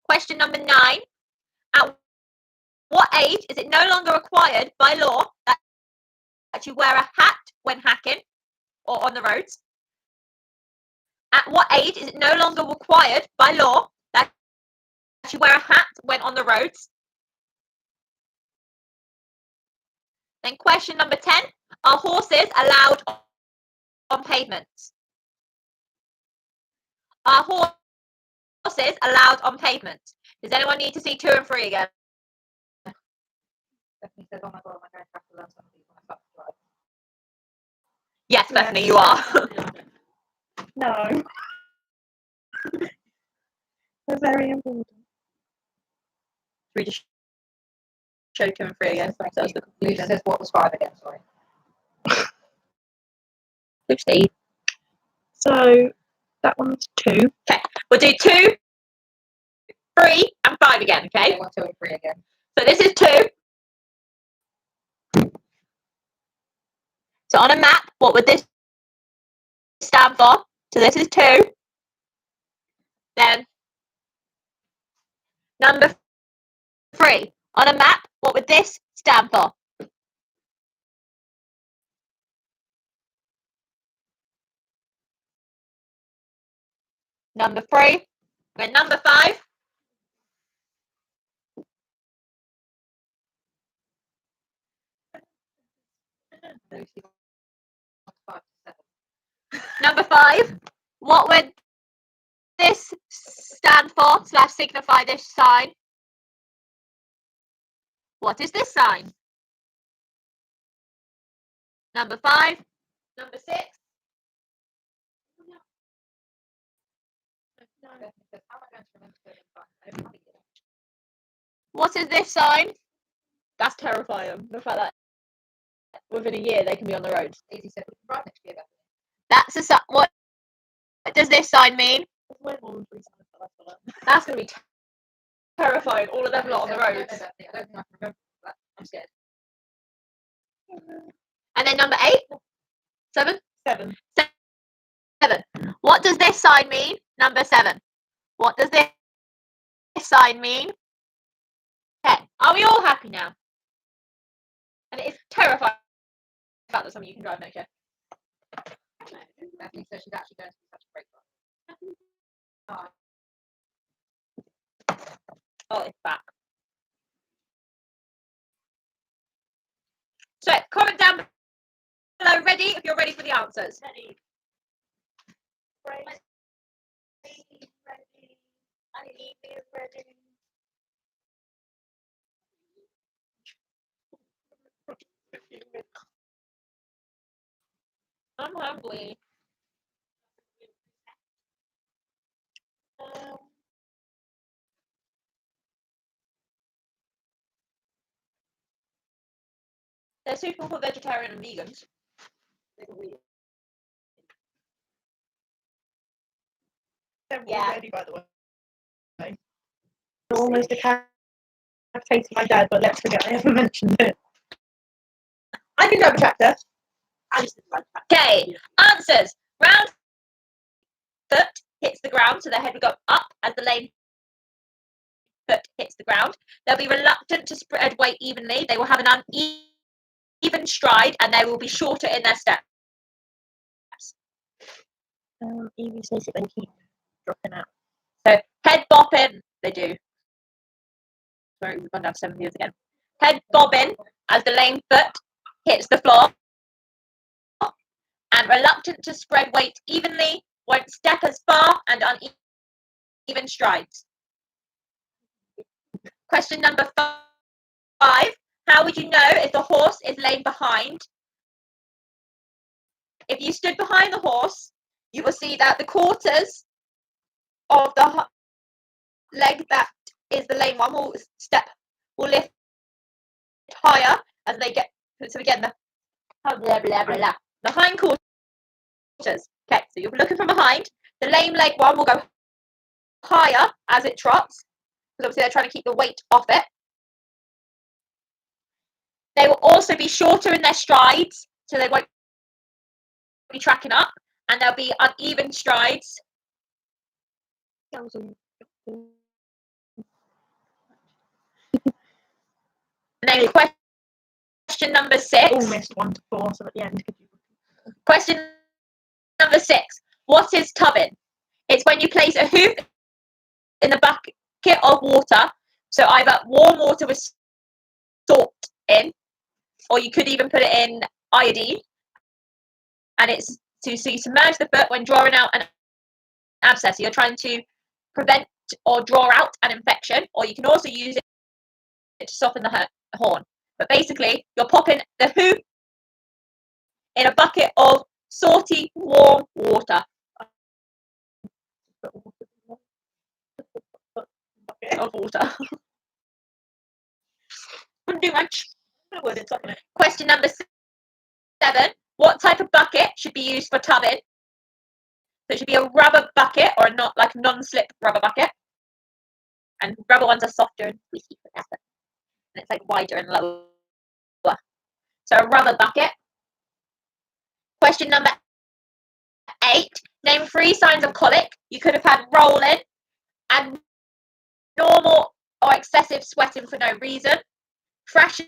Question number 9. At what age is it no longer required by law that you wear a hat when hacking or on the roads? At what age is it no longer required by law that you wear a hat when on the roads? Then question number 10. Are horses allowed on pavements? Are horses allowed on pavements? Does anyone need to see 2 and 3 again? Stephanie says, oh my god, am I going to have to learn some of these when I start to drive? Yes, Yeah. Bethany, you are. No. They're very important. We just show 2 and 3 again. So that's the Lucy conclusion. says, what was 5 again? Sorry. Lucy. So that one's 2. We'll do 2, 3, and 5 again, okay? Okay, 1, 2, and 3 again. So this is 2. So on a map, what would this stand for? So this is 2. Then number 3. On a map, what would this stand for? Number 3. And number 5. Lucy, 5 to 7. Number 5. What would this stand for / signify this sign? What is this sign? Number 5. Number 6. Stephanie says, how am I going to remember 2 and 5? I don't have it yet. What is this sign? That's terrifying. The fact that within a year they can be on the roads. Daisy said, we can drive next year, Bethany. That's a what does this sign mean? That's going to be terrifying. All of them lot on the I don't know, roads. Bethany. I don't think I can remember that. I'm scared. And then number 8. 7. 7. 7. What does this sign mean? Number 7. What does this sign mean? Okay. Are we all happy now? And it is terrifying the fact that some of you can drive next year. Bethany says she's actually going to be such a great driver. Oh, it's back. So comment down below ready if you're ready for the answers. Ready. I'm hungry. They're suitable for vegetarian and vegans. They're Yeah. ready, by the way. Almost decapitated my dad, but let's forget I ever mentioned it. I can drive a tractor. I just didn't like that. Okay, answers. Round foot hits the ground, so their head will go up as the lame foot hits the ground. They'll be reluctant to spread weight evenly. They will have an uneven stride, and they will be shorter in their steps. Evie says that they keep dropping out. So head bopping, they do. Sorry, we've gone down to 7 viewers again. Head bobbing as the lame foot hits the floor, and reluctant to spread weight evenly, won't step as far and uneven strides. Question number 5. How would you know if the horse is laying behind? If you stood behind the horse, you will see that the quarters of the leg that is the lame one will lift higher as they get. So again, the hind quarters. Okay, so you're looking from behind. The lame leg one will go higher as it trots, because obviously they're trying to keep the weight off it. They will also be shorter in their strides, so they won't be tracking up, and there'll be uneven strides. And then question number 6. Almost 1 to 4, so at the end, could you? Question number 6. What is tubbing? It's when you place a hoop in the bucket of water, so either warm water with salt in, or you could even put it in iodine, and it's so you submerge the foot when drawing out an abscess. So you're trying to prevent or draw out an infection, or you can also use it to soften the horn. But basically, you're popping the hoop in a bucket of salty, warm water. Of water. Wouldn't do much. Question number 7. What type of bucket should be used for tubbing? So it should be a rubber bucket, or not like a non-slip rubber bucket. And rubber ones are softer and squeaky, and it's like wider and lower. So a rubber bucket. Question number 8. Name 3 signs of colic. You could have had rolling, and normal or excessive sweating for no reason, thrashing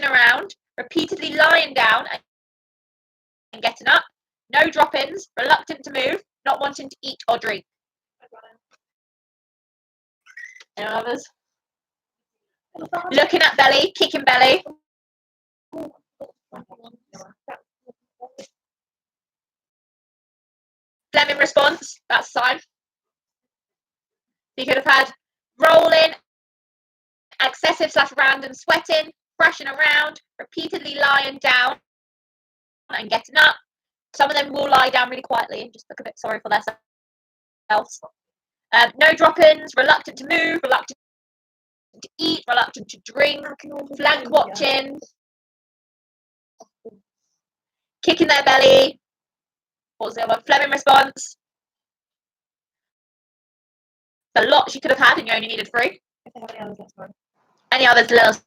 around, repeatedly lying down and getting up, no drop-ins, reluctant to move, not wanting to eat or drink. Any others? Looking at belly, kicking belly. Fleming response, that's a sign. You could have had rolling, excessive/random sweating, thrashing around, repeatedly lying down and getting up. Some of them will lie down really quietly and just look a bit sorry for themselves. No drop-ins, reluctant to move, reluctant to eat, reluctant to drink, flank watching, kicking their belly. What was the other one? Fleming response. A lot she could have had, and you only needed 3. Any others, let us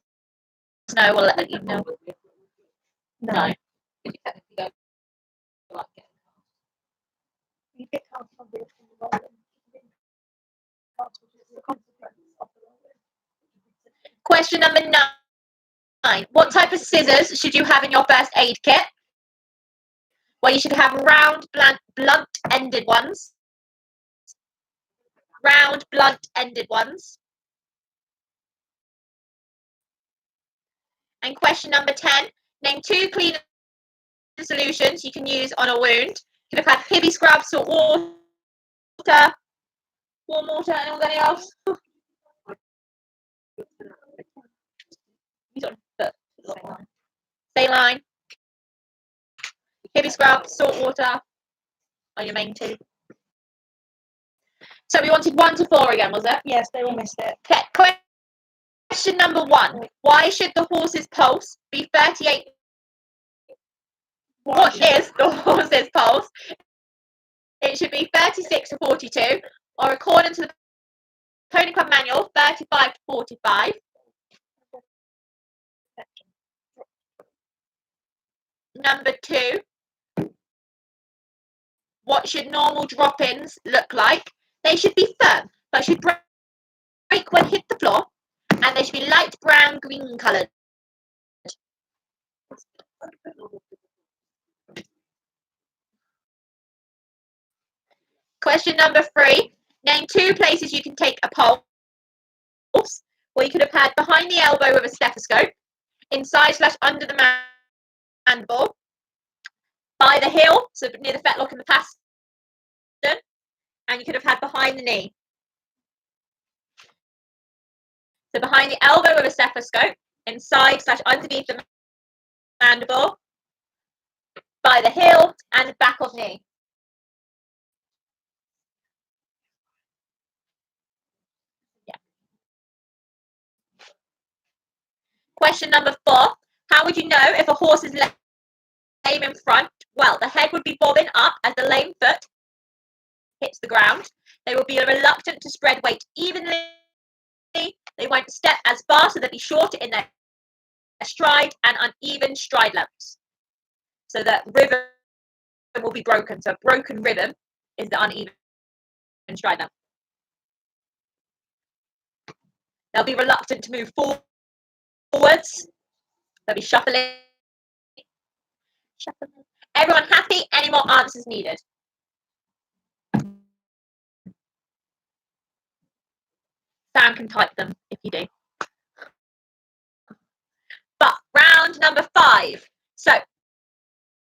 know. We'll let you know. No. Question number 9. What type of scissors should you have in your first aid kit? Well, you should have round, blunt-ended ones. Round, blunt-ended ones. And question number 10. Name 2 cleaning solutions you can use on a wound. You could have had Hibby scrub, salt water, warm water, and anything else. Saline. Hibby scrub, salt water are your main 2. So we wanted 1 to 4 again, was it? Yes, they all missed it. Okay. Question number 1. Why should the horse's pulse be 38? What is the horse's pulse? It should be 36 to 42, or according to the Pony Club manual, 35 to 45. Number 2, what should normal drop-ins look like? They should be firm, but should break when hit the floor, and they should be light brown green coloured. Question number 3, name 2 places you can take a pulse. Well, you could have had behind the elbow with a stethoscope, inside/under the mandible, by the heel, so near the fetlock and the pastern, and you could have had behind the knee. So behind the elbow with a stethoscope, inside/underneath the mandible, by the heel and back of knee. Yeah. Question number 4, how would you know if a horse is lame in front? Well, the head would be bobbing up as the lame foot hits the ground. They will be reluctant to spread weight evenly. They won't step as fast, so they'll be shorter in their stride and uneven stride lengths. So that rhythm will be broken. So a broken rhythm is the uneven stride length. They'll be reluctant to move forwards. They'll be shuffling. Everyone happy? Any more answers needed? Sam can type them if you do. But round number 5. So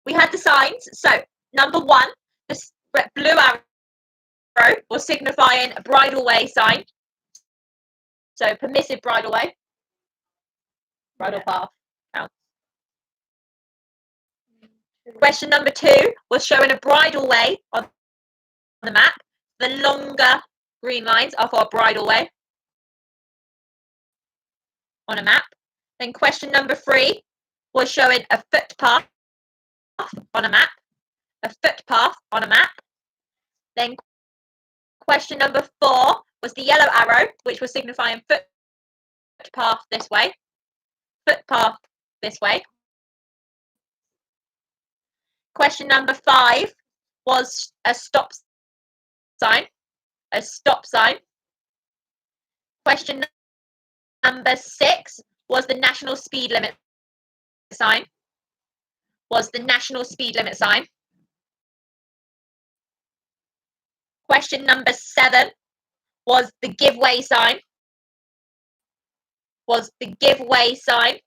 we had the signs. So number 1, the blue arrow was signifying a bridle way sign. So permissive bridle way. Bridle path counts. Question number 2 was showing a bridle way on the map. The longer green lines are for a bridle way on a map. Then question number 3 was showing a footpath on a map. A footpath on a map. Then question number 4 was the yellow arrow, which was signifying footpath this way. Footpath this way. Question number 5 was a stop sign. A stop sign. Question number 6 was the national speed limit sign. Was the national speed limit sign. Question number 7 was the give way sign. Was the give way sign.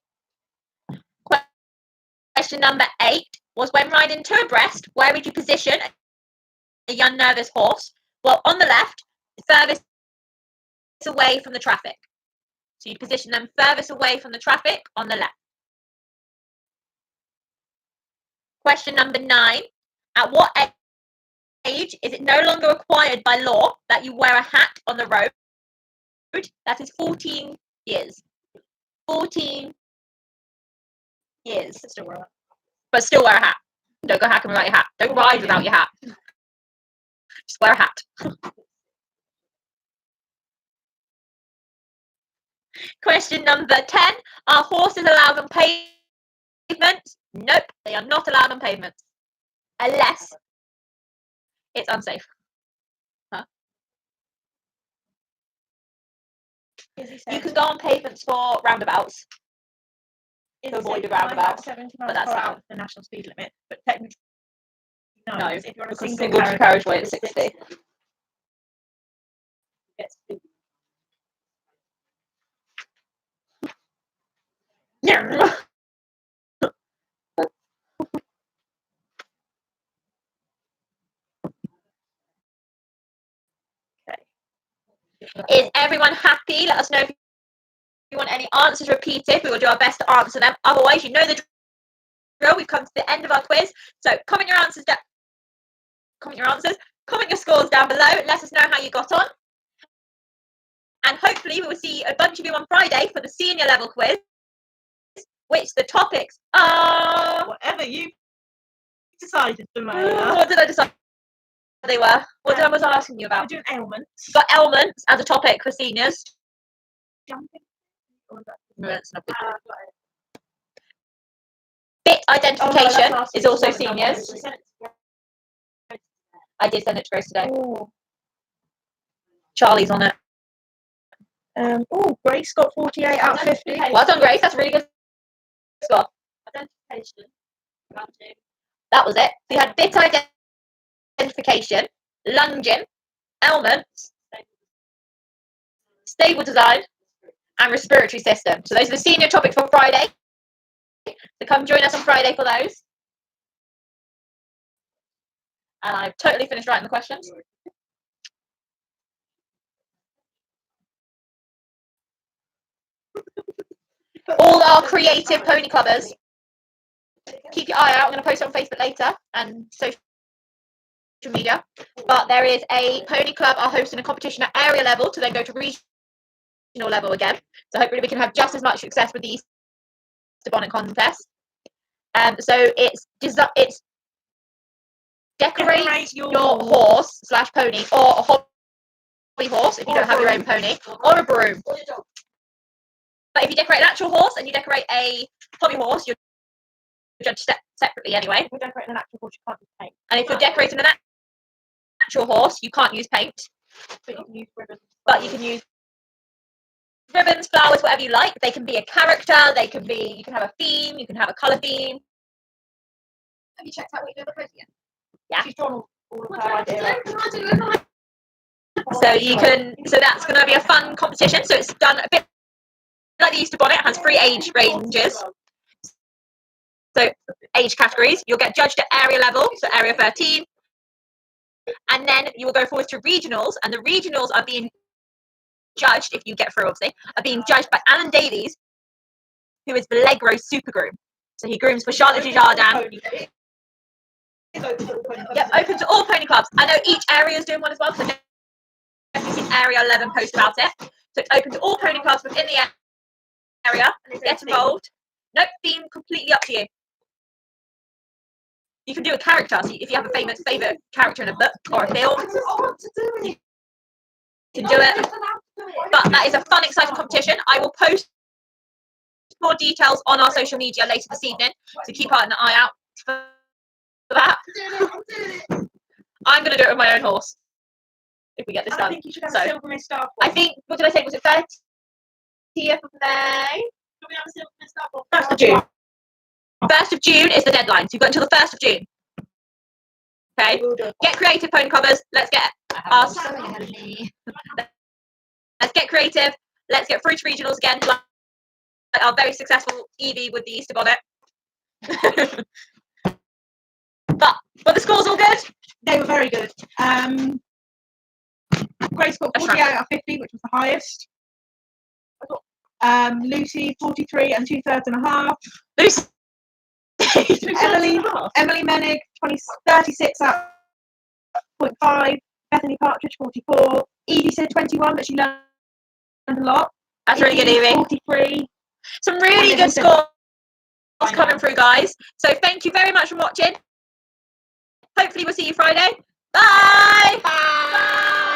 Question number 8 was when riding 2 abreast, where would you position a young nervous horse? Well, on the left, furthest away from the traffic. So you position them furthest away from the traffic on the left. Question number 9, at what age is it no longer required by law that you wear a hat on the road? That is 14 years. 14 years. But still wear a hat. Don't go hacking without your hat. Don't ride without your hat. Just wear a hat. Question number 10. Are horses allowed on pavements? Nope, they are not allowed on pavements. Unless it's unsafe. Huh? You can go on pavements for roundabouts. To avoid a roundabout. 70 but miles that's per hour fine. the national speed limit, but technically No, if you're on a because single carriageway at 60. Yeah. Is everyone happy? Let us know if you want any answers repeated. We will do our best to answer them. Otherwise, you know the drill. We've come to the end of our quiz. So comment your answers down. Comment your scores down below. Let us know how you got on. And hopefully we will see a bunch of you on Friday for the senior level quiz, which the topics are whatever you decided, What did I decide? they were. What was I asking you We're about? doing ailments. Got ailments as a topic for seniors. Jumping. Or is that- No, that's not good. got it. Bit Oh, no, that's identification last is week. also We haven't done one. seniors. We sent it to- I did send it to Grace today. Oh. Charlie's on it. Oh, Grace got 48 out of 50. Well done, Grace. That's a really good score. Identification. Round two. That was it. So you had bit identification, lunging, ailments, stable design, and respiratory system. So those are the senior topics for Friday. So come join us on Friday for those. And I've totally finished writing the questions. All our creative pony clubbers, keep your eye out. I'm going to post it on Facebook later and social media. But there is a pony club are hosting a competition at area level to then go to regional level again. So hopefully we can have just as much success with the Easter bonnet contest. So it's decorate your horse / pony, or a hobby horse if you don't have your own pony, or a broom. But if you decorate an actual horse and you decorate a hobby horse, you're judged separately anyway. We're decorating an actual horse, you can't use paint. And if you're decorating an actual horse, you can't use paint, But you can use ribbons. but you can use ribbons, flowers, whatever you like. They can be a character, they can be, you can have a theme, you can have a colour theme. Have you checked out what you do with Rosie yet? Yeah. She's drawn all of her ideas. So you can, so that's going to be a fun competition. So it's done a bit like the Easter bonnet. It has 3 age ranges. So age categories. You'll get judged at area level, so area 13. And then you will go forward to regionals, and the regionals are being judged, if you get through obviously, are being judged by Alan Davies, who is the Legro super groom. So he grooms for Charlotte Dujardin. Yep, open to all pony clubs. I know each area is doing one as well, because I've definitely seen Area 11 post about it. So it's open to all pony clubs within the area. Get involved. Nope, theme completely up to you. You can do a character, so if you have a favourite character in a book or a film, you can do it. But that is a fun, exciting competition. I will post more details on our social media later this evening, so keep an eye out for that. I'm going to do it with my own horse if we get this I done. think you should have So, a silver mist star. I think, what did I say? Was it 30th of May? Should we have a silver mist star? 1st of June. 1st of June is the deadline, so you've got until the 1st of June. Okay, get creative, pony clubbers. Let's get us. Let's get creative. Let's get through to regionals again. Like our very successful Evie with the Easter bonnet. but the scores all good? They were very good. Grace got 48 out of 50, which was the highest. Lucy 43 and 2/3 and a half. Lucy. Emily Menig 36 out of 0.5. Bethany Partridge 44. Evie said 21, but she learned a lot. That's really good, Evie. 43. Some really good scores coming through, guys. So thank you very much for watching. Hopefully we'll see you Friday. Bye. Bye.